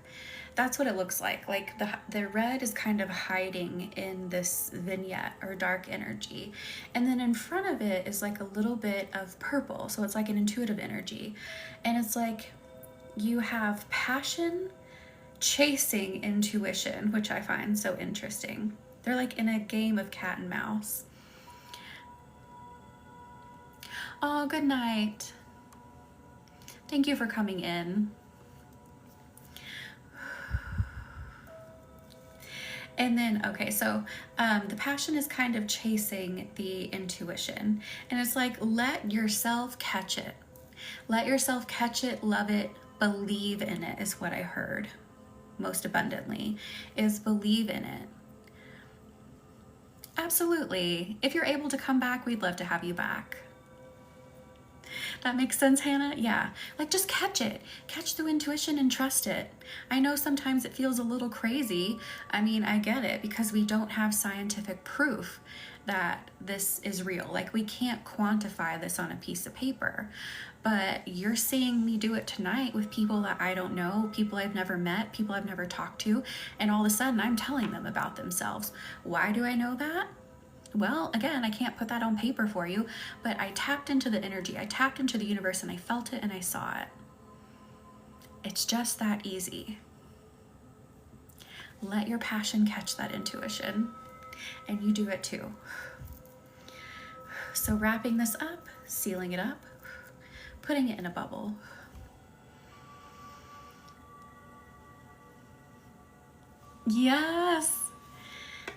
That's what it looks like. Like the red is kind of hiding in this vignette or dark energy. And then in front of it is like a little bit of purple. So it's like an intuitive energy. And it's like you have passion chasing intuition, which I find so interesting. They're like in a game of cat and mouse. Oh, good night. Thank you for coming in. And then, okay, so the passion is kind of chasing the intuition. And it's like, let yourself catch it. Let yourself catch it, love it, believe in it is what I heard most abundantly, is believe in it. Absolutely. If you're able to come back, we'd love to have you back. That makes sense, Hannah? Yeah. Like just catch it. Catch the intuition and trust it. I know sometimes it feels a little crazy. I mean, I get it because we don't have scientific proof. that this is real. Like, we can't quantify this on a piece of paper, but you're seeing me do it tonight with people that I don't know, people I've never met, people I've never talked to, and all of a sudden I'm telling them about themselves. Why do I know that? Well, again, I can't put that on paper for you, but I tapped into the energy, I tapped into the universe, and I felt it and I saw it. It's just that easy. Let your passion catch that intuition, and you do it too. So wrapping this up, sealing it up, putting it in a bubble. Yes.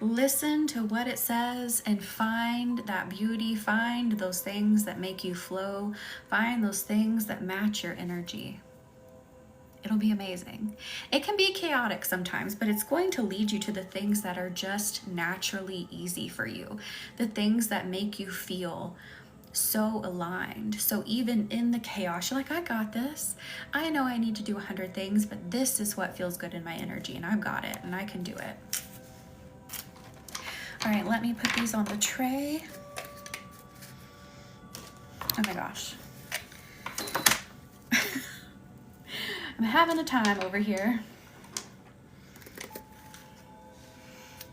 Listen to what it says and find that beauty, find those things that make you flow, find those things that match your energy. It'll be amazing. It can be chaotic sometimes, but it's going to lead you to the things that are just naturally easy for you, the things that make you feel so aligned. So even in the chaos, you're like, I got this. I know I need to do 100 things, but this is what feels good in my energy, and I've got it, and I can do it. All right, let me put these on the tray. Oh my gosh. I'm having a time over here.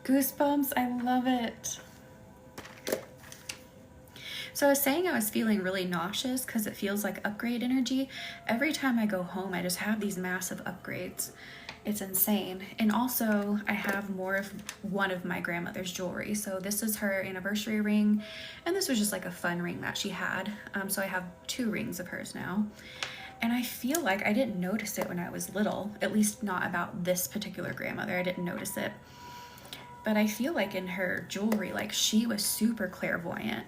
Goosebumps, I love it. So I was saying I was feeling really nauseous because it feels like upgrade energy. Every time I go home, I just have these massive upgrades. It's insane. And also I have more of one of my grandmother's jewelry. So this is her anniversary ring, and this was just like a fun ring that she had. So I have 2 rings of hers now. And I feel like I didn't notice it when I was little, at least not about this particular grandmother. I didn't notice it. But I feel like in her jewelry, like she was super clairvoyant.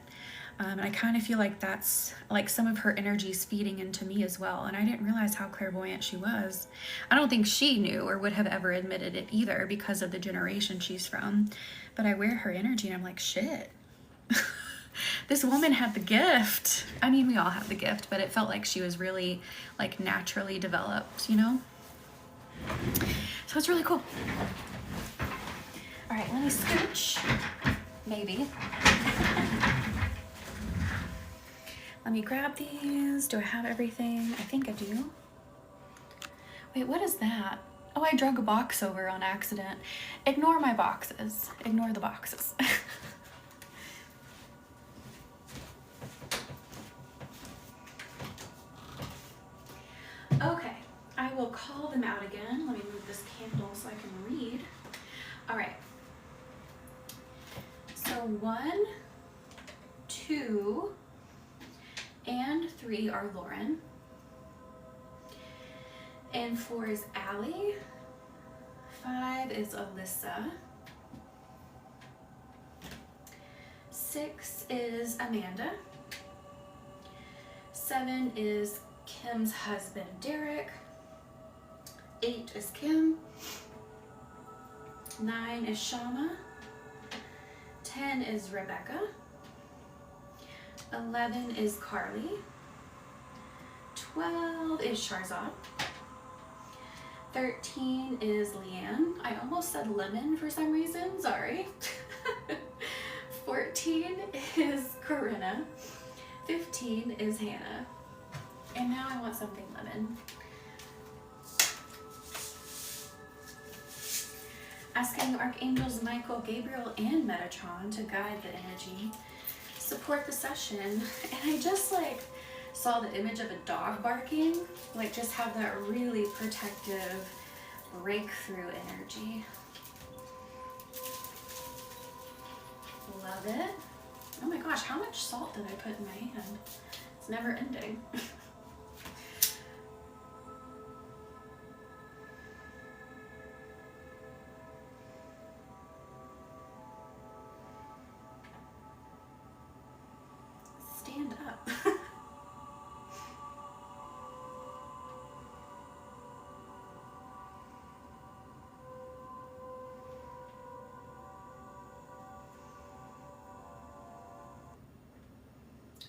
And I kind of feel like that's like some of her energies feeding into me as well. And I didn't realize how clairvoyant she was. I don't think she knew or would have ever admitted it either because of the generation she's from. But I wear her energy and I'm like, shit. This woman had the gift. I mean, we all have the gift, but it felt like she was really like naturally developed, you know? So it's really cool. All right, let me scooch. Maybe. Let me grab these. Do I have everything? I think I do. Wait, what is that? Oh, I drug a box over on accident. Ignore my boxes. Ignore the boxes. Okay, I will call them out again. Let me move this candle so I can read. All right. So 1, 2, and 3 are Lauren. And 4 is Allie. 5 is Alyssa. 6 is Amanda. 7 is Kim's husband, Derek. 8 is Kim. 9 is Shama. 10 is Rebecca. 11 is Carly. 12 is Sharzad. 13 is Leanne. I almost said lemon for some reason, sorry. 14 is Corinna. 15 is Hannah. And now I want something lemon. Asking Archangels Michael, Gabriel, and Metatron to guide the energy, support the session. And I just like saw the image of a dog barking, like just have that really protective breakthrough energy. Love it. Oh my gosh, how much salt did I put in my hand? It's never ending. Stand up.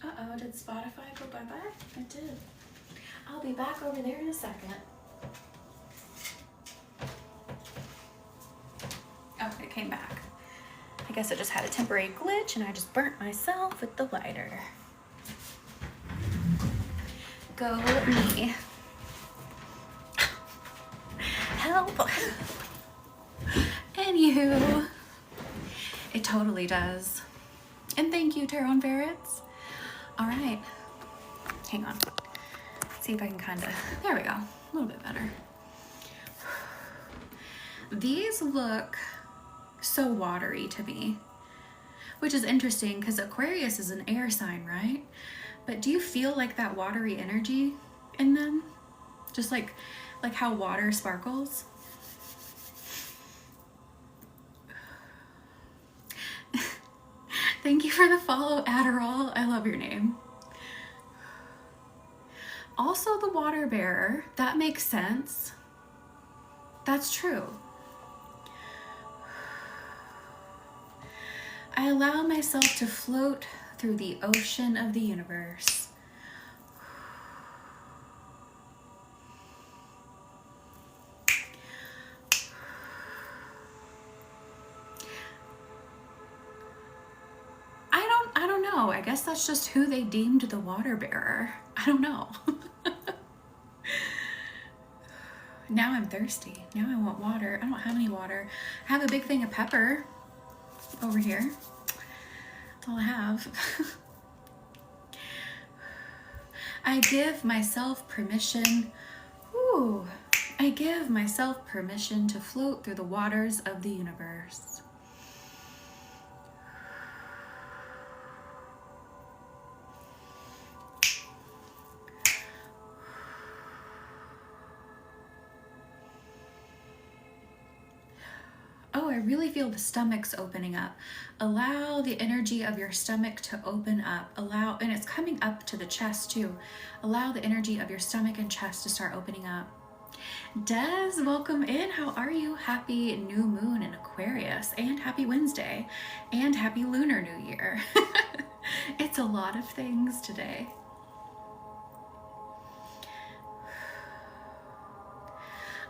Uh-oh, did Spotify go bye-bye? It did. I'll be back over there in a second. Oh, it came back. I guess I just had a temporary glitch and I just burnt myself with the lighter. Go me. Help. Anywho, it totally does. And thank you, Tarot and Ferrets. All right, hang on. Let's see if I can kind of, there we go, a little bit better. These look so watery to me, which is interesting because Aquarius is an air sign, right? But do you feel like that watery energy in them? Just like how water sparkles? Thank you for the follow, Adderall. I love your name. Also the water bearer, that makes sense. That's true. I allow myself to float through the ocean of the universe. I don't know. I guess that's just who they deemed the water bearer. I don't know. Now I'm thirsty. Now I want water. I don't have any water. I have a big thing of pepper over here. That's all I have. I give myself permission. Ooh. I give myself permission to float through the waters of the universe. Oh, I really feel the stomach's opening up. Allow the energy of your stomach to open up. Allow, and it's coming up to the chest too. Allow the energy of your stomach and chest to start opening up. Des, welcome in. How are you? Happy new moon in Aquarius, and happy Wednesday, and happy Lunar New Year. It's a lot of things today.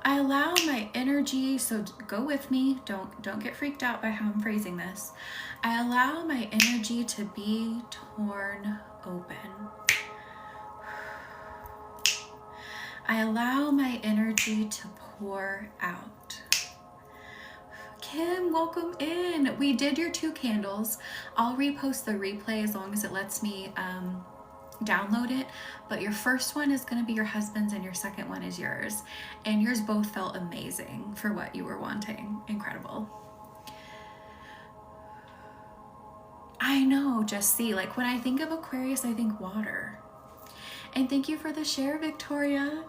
I allow my energy, so go with me, don't get freaked out by how I'm phrasing this. I allow my energy to be torn open. I allow my energy to pour out. Kim, welcome in. We did your 2 candles. I'll repost the replay as long as it lets me download it, but your first one is going to be your husband's and your second one is yours, and yours both felt amazing for what you were wanting. Incredible. I know, just see, like when I think of Aquarius, I think water. And thank you for the share, Victoria.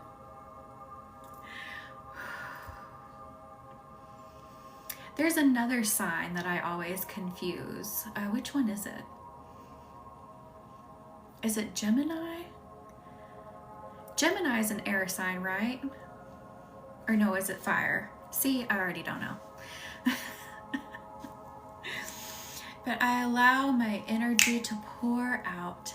There's another sign that I always confuse. Which one is it? Is it Gemini? Gemini is an air sign, right? Or no, is it fire? See, I already don't know. But I allow my energy to pour out.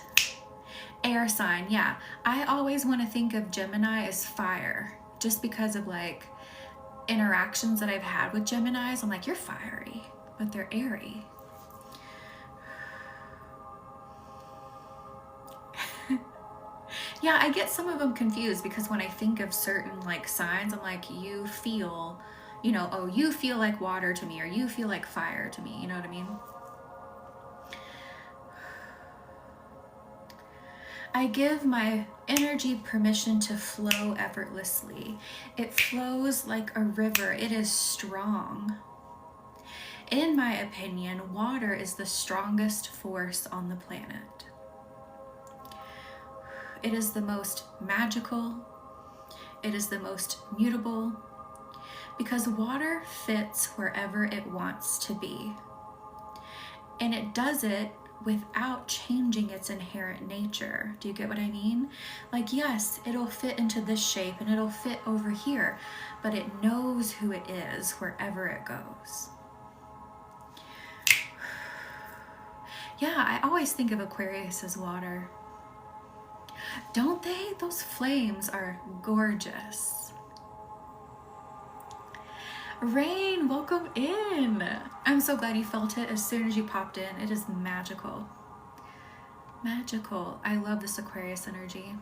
Air sign, yeah. I always want to think of Gemini as fire, just because of like interactions that I've had with Geminis. I'm like, you're fiery, but they're airy. Yeah, I get some of them confused because when I think of certain like signs, I'm like, you feel, you know, oh, you feel like water to me, or you feel like fire to me. You know what I mean? I give my energy permission to flow effortlessly. It flows like a river. It is strong. In my opinion, water is the strongest force on the planet. It is the most magical. It is the most mutable, because water fits wherever it wants to be. And it does it without changing its inherent nature. Do you get what I mean? Like, yes, it'll fit into this shape and it'll fit over here, but it knows who it is wherever it goes. Yeah, I always think of Aquarius as water. Don't they? Those flames are gorgeous. Rain, welcome in. I'm so glad you felt it as soon as you popped in. It is magical. Magical. I love this Aquarius energy.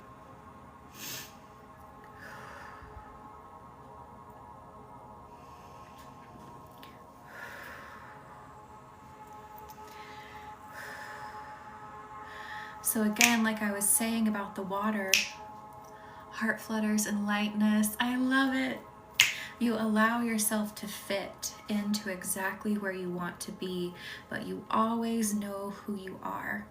So again, like I was saying about the water, heart flutters and lightness. I love it. You allow yourself to fit into exactly where you want to be, but you always know who you are.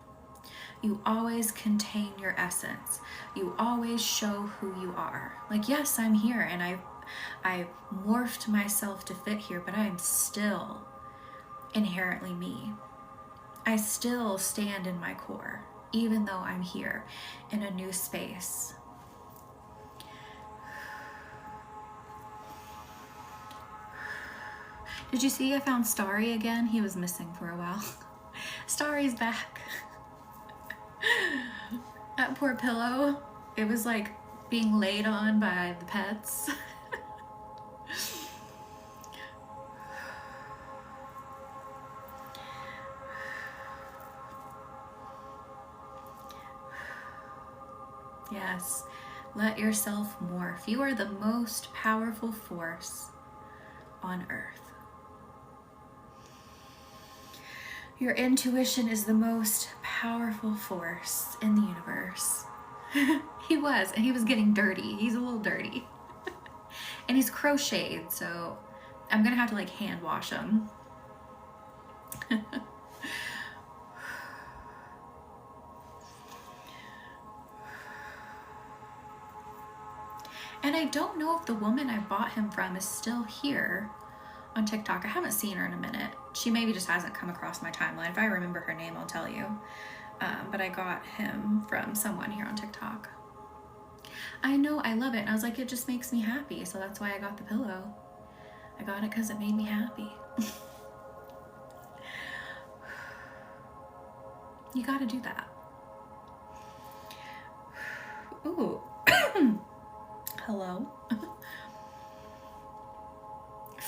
You always contain your essence. You always show who you are. Like, yes, I'm here and I morphed myself to fit here, but I am still inherently me. I still stand in my core, even though I'm here in a new space. Did you see I found Starry again? He was missing for a while. Starry's back. That poor pillow. It was like being laid on by the pets. Yes, let yourself morph. You are the most powerful force on earth. Your intuition is the most powerful force in the universe. He was getting dirty. He's a little dirty. And he's crocheted, so I'm gonna have to like hand wash him. And I don't know if the woman I bought him from is still here on TikTok. I haven't seen her in a minute. She maybe just hasn't come across my timeline. If I remember her name, I'll tell you. But I got him from someone here on TikTok. I know, I love it. And I was like, it just makes me happy. So that's why I got the pillow. I got it because it made me happy. You got to do that. Ooh. Hello.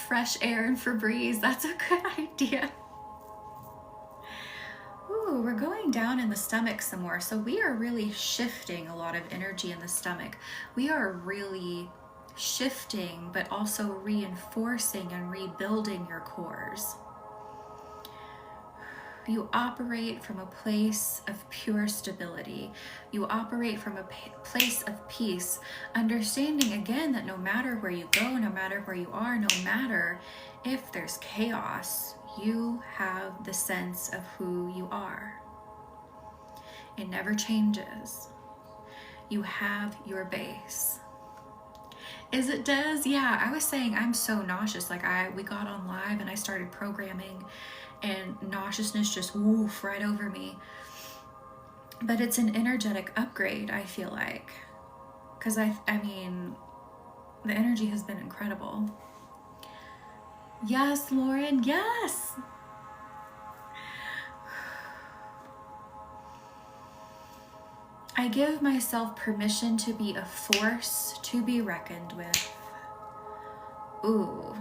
Fresh air and Febreze. That's a good idea. Ooh, we're going down in the stomach some more. So we are really shifting a lot of energy in the stomach. We are really shifting, but also reinforcing and rebuilding your cores. You operate from a place of pure stability. You operate from a place of peace, understanding again that no matter where you go, no matter where you are, no matter if there's chaos, you have the sense of who you are. It never changes. You have your base. Is it Des? Yeah, I was saying I'm so nauseous. Like we got on live and I started programming and nauseousness just woof right over me. But it's an energetic upgrade, I feel like. Because I mean, the energy has been incredible. Yes, Lauren, yes. I give myself permission to be a force to be reckoned with. Ooh,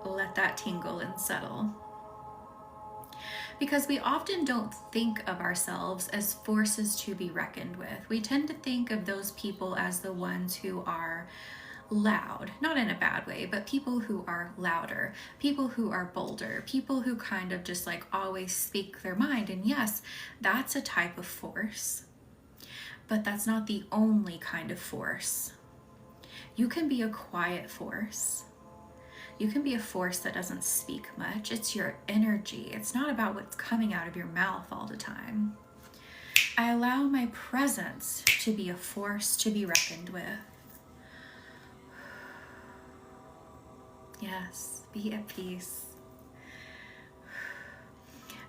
let that tingle and settle. Because we often don't think of ourselves as forces to be reckoned with. We tend to think of those people as the ones who are loud, not in a bad way, but people who are louder, people who are bolder, people who kind of just like always speak their mind. And yes, that's a type of force, but that's not the only kind of force. You can be a quiet force. You can be a force that doesn't speak much. It's your energy. It's not about what's coming out of your mouth all the time. I allow my presence to be a force to be reckoned with. Yes, be at peace.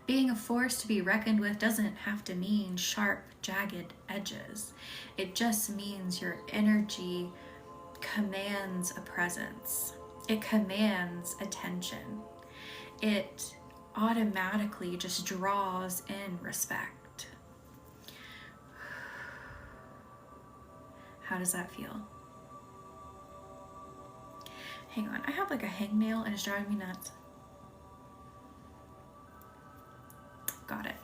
Being a force to be reckoned with doesn't have to mean sharp, jagged edges. It just means your energy commands a presence. It commands attention. It automatically just draws in respect. How does that feel? Hang on, I have like a hangnail and it's driving me nuts. Got it.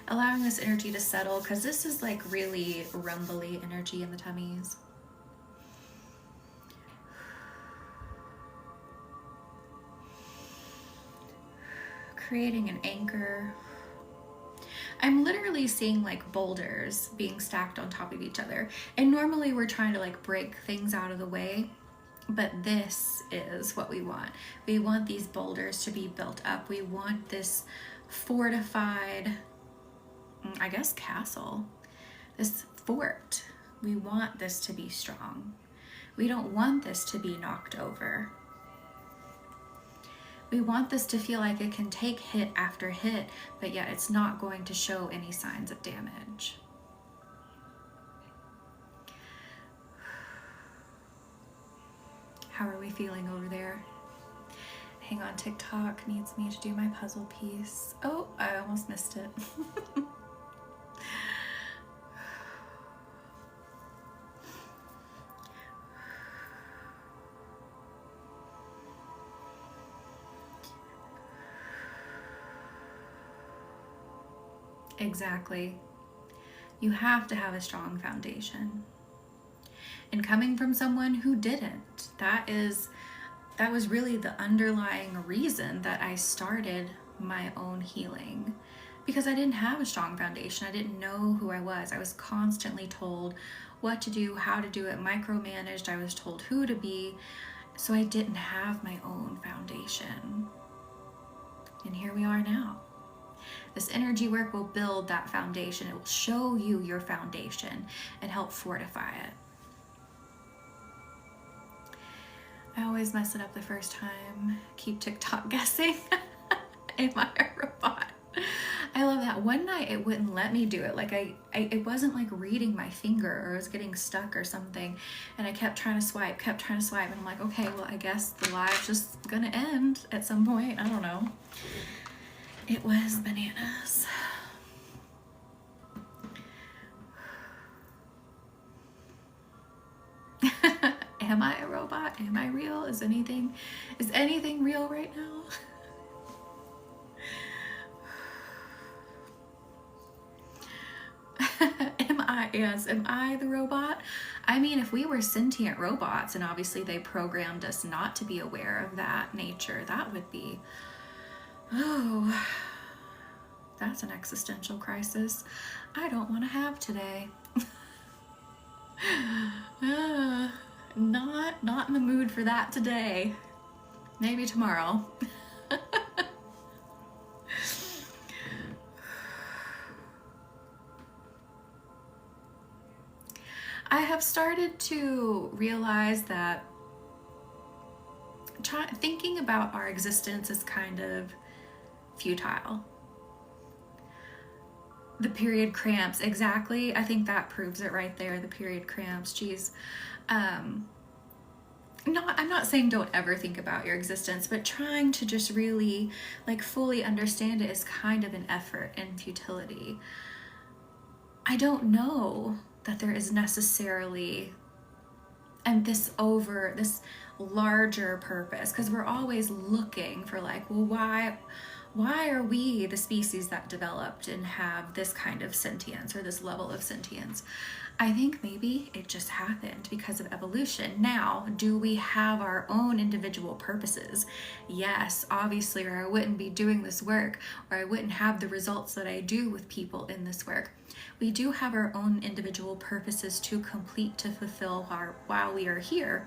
Allowing this energy to settle, because this is like really rumbly energy in the tummies. Creating an anchor. I'm literally seeing like boulders being stacked on top of each other. And normally we're trying to like break things out of the way, but this is what we want. We want these boulders to be built up. We want this fortified, I guess, castle, this fort. We want this to be strong. We don't want this to be knocked over. We want this to feel like it can take hit after hit, but yet it's not going to show any signs of damage. How are we feeling over there? Hang on, TikTok needs me to do my puzzle piece. Oh, I almost missed it. Exactly. You have to have a strong foundation. And coming from someone who didn't, that was really the underlying reason that I started my own healing, because I didn't have a strong foundation. I didn't know who I was. I was constantly told what to do, how to do it, micromanaged. I was told who to be. So I didn't have my own foundation. And here we are now. This energy work will build that foundation. It will show you your foundation and help fortify it. I always mess it up the first time. Keep TikTok guessing. Am I a robot? I love that. One night it wouldn't let me do it. Like it wasn't like reading my finger, or I was getting stuck or something. And I kept trying to swipe. And I'm like, okay, well, I guess the live's just gonna end at some point. I don't know. It was bananas. Am I a robot? Am I real? Is anything real right now? Am I the robot? I mean, if we were sentient robots and obviously they programmed us not to be aware of that nature, that would be, oh, that's an existential crisis I don't want to have today. Not in the mood for that today. Maybe tomorrow. I have started to realize that thinking about our existence is kind of futile. The period cramps, exactly. I think that proves it right there. The period cramps, geez. I'm not saying don't ever think about your existence, but trying to just really like fully understand it is kind of an effort and futility. I don't know that there is necessarily this larger purpose, because we're always looking for like, well, why are we the species that developed and have this kind of sentience or this level of sentience? I think maybe it just happened because of evolution. Now, do we have our own individual purposes? Yes, obviously, or I wouldn't be doing this work, or I wouldn't have the results that I do with people in this work. We do have our own individual purposes to complete, to fulfill while we are here.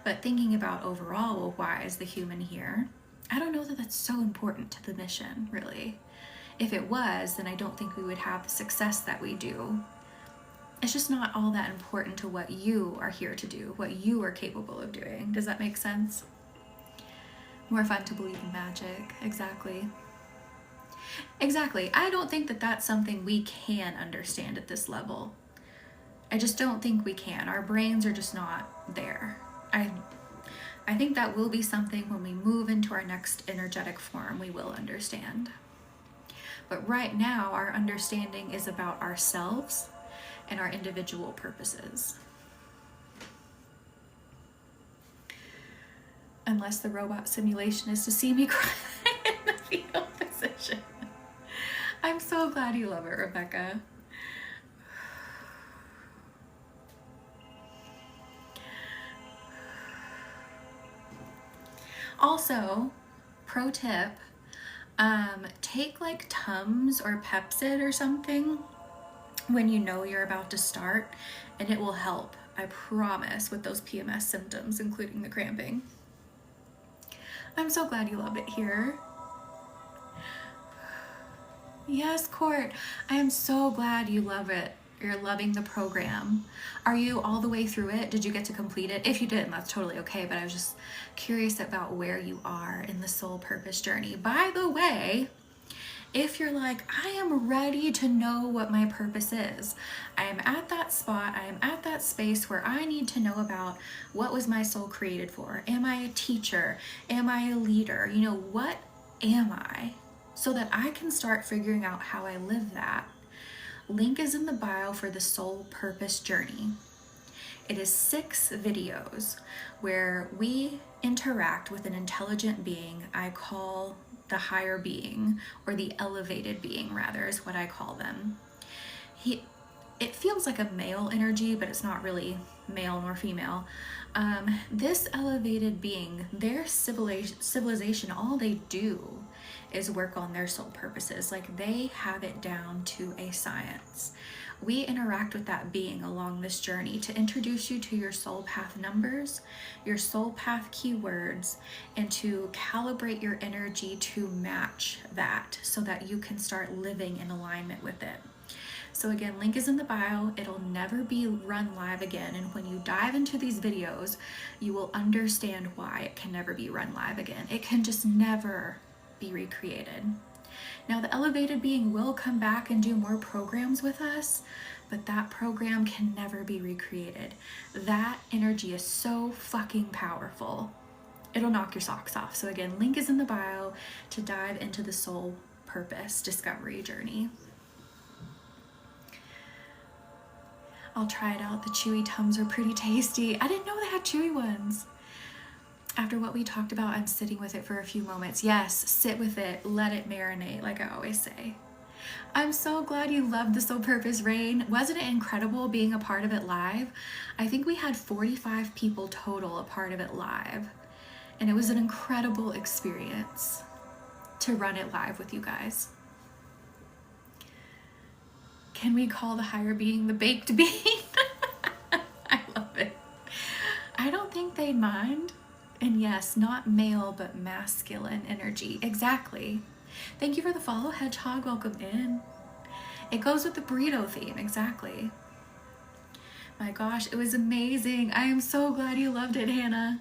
But thinking about overall, well, why is the human here? I don't know that that's so important to the mission, really. If it was, then I don't think we would have the success that we do. It's just not all that important to what you are here to do, what you are capable of doing. Does that make sense? More fun to believe in magic. Exactly. Exactly. I don't think that that's something we can understand at this level. I just don't think we can. Our brains are just not there. I think that will be something when we move into our next energetic form we will understand. But right now, our understanding is about ourselves and our individual purposes. Unless the robot simulation is to see me cry in the fetal position. I'm so glad you love it, Rebecca. Also, pro tip, take like Tums or Pepsid or something when you know you're about to start, and it will help, I promise, with those PMS symptoms, including the cramping. I'm so glad you love it here. Yes, Court, I am so glad you love it. You're loving the program. Are you all the way through it? Did you get to complete it? If you didn't, that's totally okay, but I was just curious about where you are in the soul purpose journey. By the way, if you're like, I am ready to know what my purpose is, I am at that spot, I am at that space where I need to know about what was my soul created for. Am I a teacher? Am I a leader? You know, what am I? So that I can start figuring out how I live that. Link is in the bio for the soul purpose journey. It is 6 videos where we interact with an intelligent being I call the higher being, or the elevated being rather is what I call them. It feels like a male energy, but it's not really male nor female. This elevated being, their civilization, all they do is work on their soul purposes. Like, they have it down to a science. We interact with that being along this journey to introduce you to your soul path numbers, your soul path keywords, and to calibrate your energy to match that so that you can start living in alignment with it. So again, link is in the bio. It'll never be run live again. And when you dive into these videos, you will understand why it can never be run live again. It can just never be recreated. Now, the elevated being will come back and do more programs with us, but that program can never be recreated. That energy is so fucking powerful. It'll knock your socks off. So again, link is in the bio to dive into the soul purpose discovery journey. I'll try it out. The chewy Tums are pretty tasty. I didn't know they had chewy ones. After what we talked about, I'm sitting with it for a few moments. Yes, sit with it, let it marinate, like I always say. I'm so glad you loved the Soul Purpose Rain. Wasn't it incredible being a part of it live? I think we had 45 people total a part of it live. And it was an incredible experience to run it live with you guys. Can we call the higher being the baked bean? I love it. I don't think they'd mind. And yes, not male, but masculine energy. Exactly. Thank you for the follow, Hedgehog. Welcome in. It goes with the burrito theme. Exactly. My gosh, it was amazing. I am so glad you loved it, Hannah.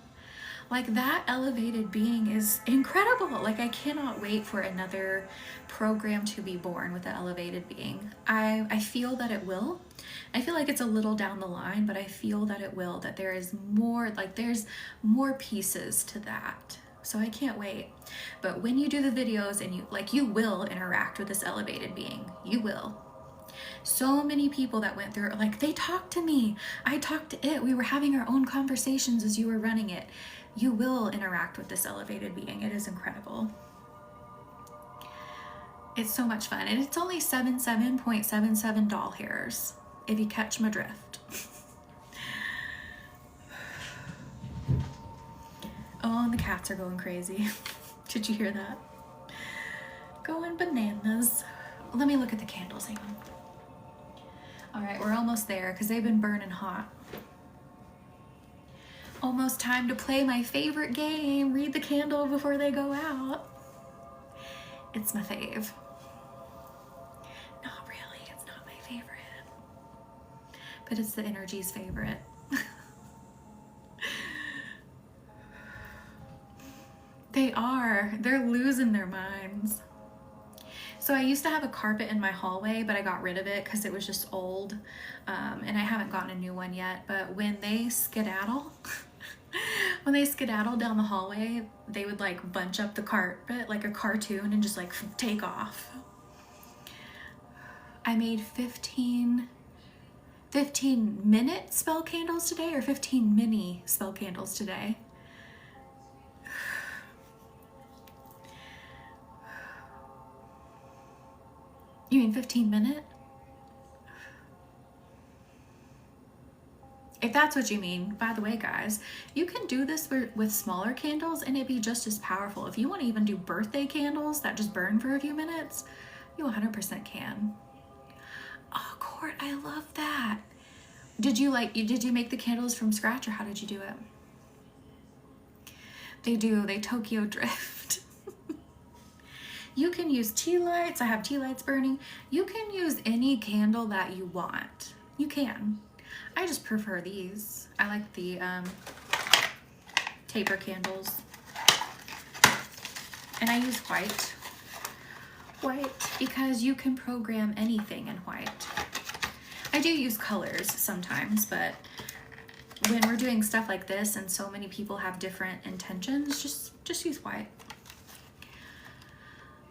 Like, that elevated being is incredible. Like, I cannot wait for another program to be born with the elevated being. I feel that it will. I feel like it's a little down the line, but I feel that it will, that there is more, like there's more pieces to that. So I can't wait. But when you do the videos and you will interact with this elevated being, you will. So many people that went through, like, they talked to me. I talked to it. We were having our own conversations as you were running it. You will interact with this elevated being. It is incredible. It's so much fun. And it's only 77.77 doll hairs, if you catch my drift. Oh, and the cats are going crazy. Did you hear that? Going bananas. Let me look at the candles. Hang on. All right, we're almost there because they've been burning hot. Almost time to play my favorite game. Read the candle before they go out. It's my fave. Not really, it's not my favorite. But it's the energy's favorite. They're losing their minds. So I used to have a carpet in my hallway, but I got rid of it because it was just old. And I haven't gotten a new one yet. But when they skedaddle, down the hallway, they would like bunch up the carpet like a cartoon and just like take off. I made 15-minute spell candles today, or 15 mini spell candles today. You mean 15-minute? If that's what you mean, by the way, guys, you can do this with smaller candles and it'd be just as powerful. If you want to even do birthday candles that just burn for a few minutes, you 100% can. Oh, Court, I love that. Did you make the candles from scratch, or how did you do it? They Tokyo drift. You can use tea lights. I have tea lights burning. You can use any candle that you want. You can. I just prefer these. I like the taper candles. And I use white. White because you can program anything in white. I do use colors sometimes, but when we're doing stuff like this and so many people have different intentions, just use white.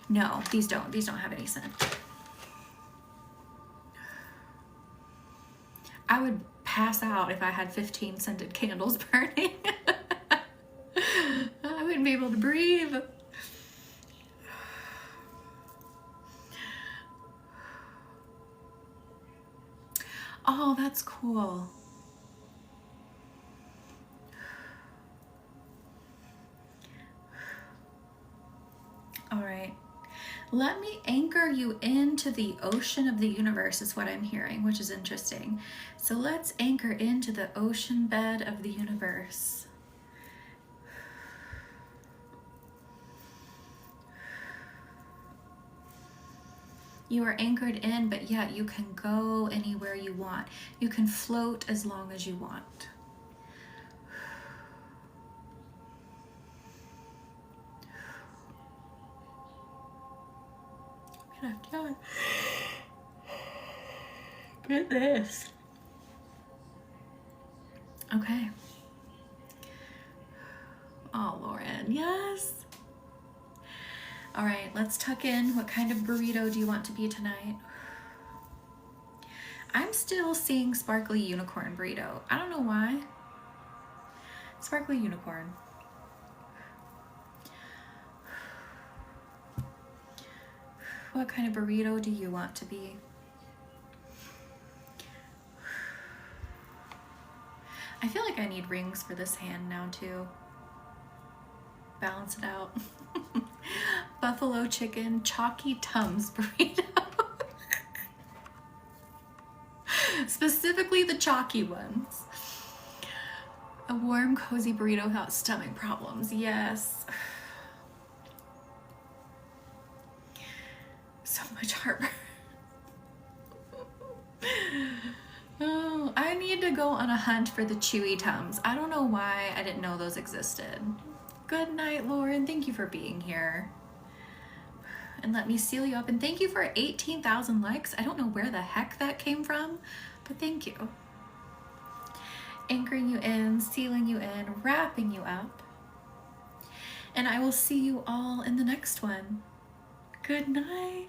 No, these don't have any scent. I would pass out if I had 15 scented candles burning. I wouldn't be able to breathe. Oh, that's cool. All right. Let me anchor you into the ocean of the universe is what I'm hearing, which is interesting. So let's anchor into the ocean bed of the universe. You are anchored in, but yet you can go anywhere you want. You can float as long as you want. Goodness. Okay. Oh, Lauren, yes. All right, let's tuck in. What kind of burrito do you want to be tonight? I'm still seeing sparkly unicorn burrito. I don't know why. Sparkly unicorn. What kind of burrito do you want to be? I feel like I need rings for this hand now too. Balance it out. Buffalo chicken chalky Tums burrito. Specifically the chalky ones. A warm, cozy burrito without stomach problems. Yes. So much heartburn. Oh, I need to go on a hunt for the chewy Tums. I don't know why I didn't know those existed. Good night, Lauren. Thank you for being here. And let me seal you up. And thank you for 18,000 likes. I don't know where the heck that came from, but thank you. Anchoring you in, sealing you in, wrapping you up. And I will see you all in the next one. Good night.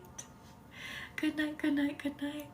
Good night, good night, good night.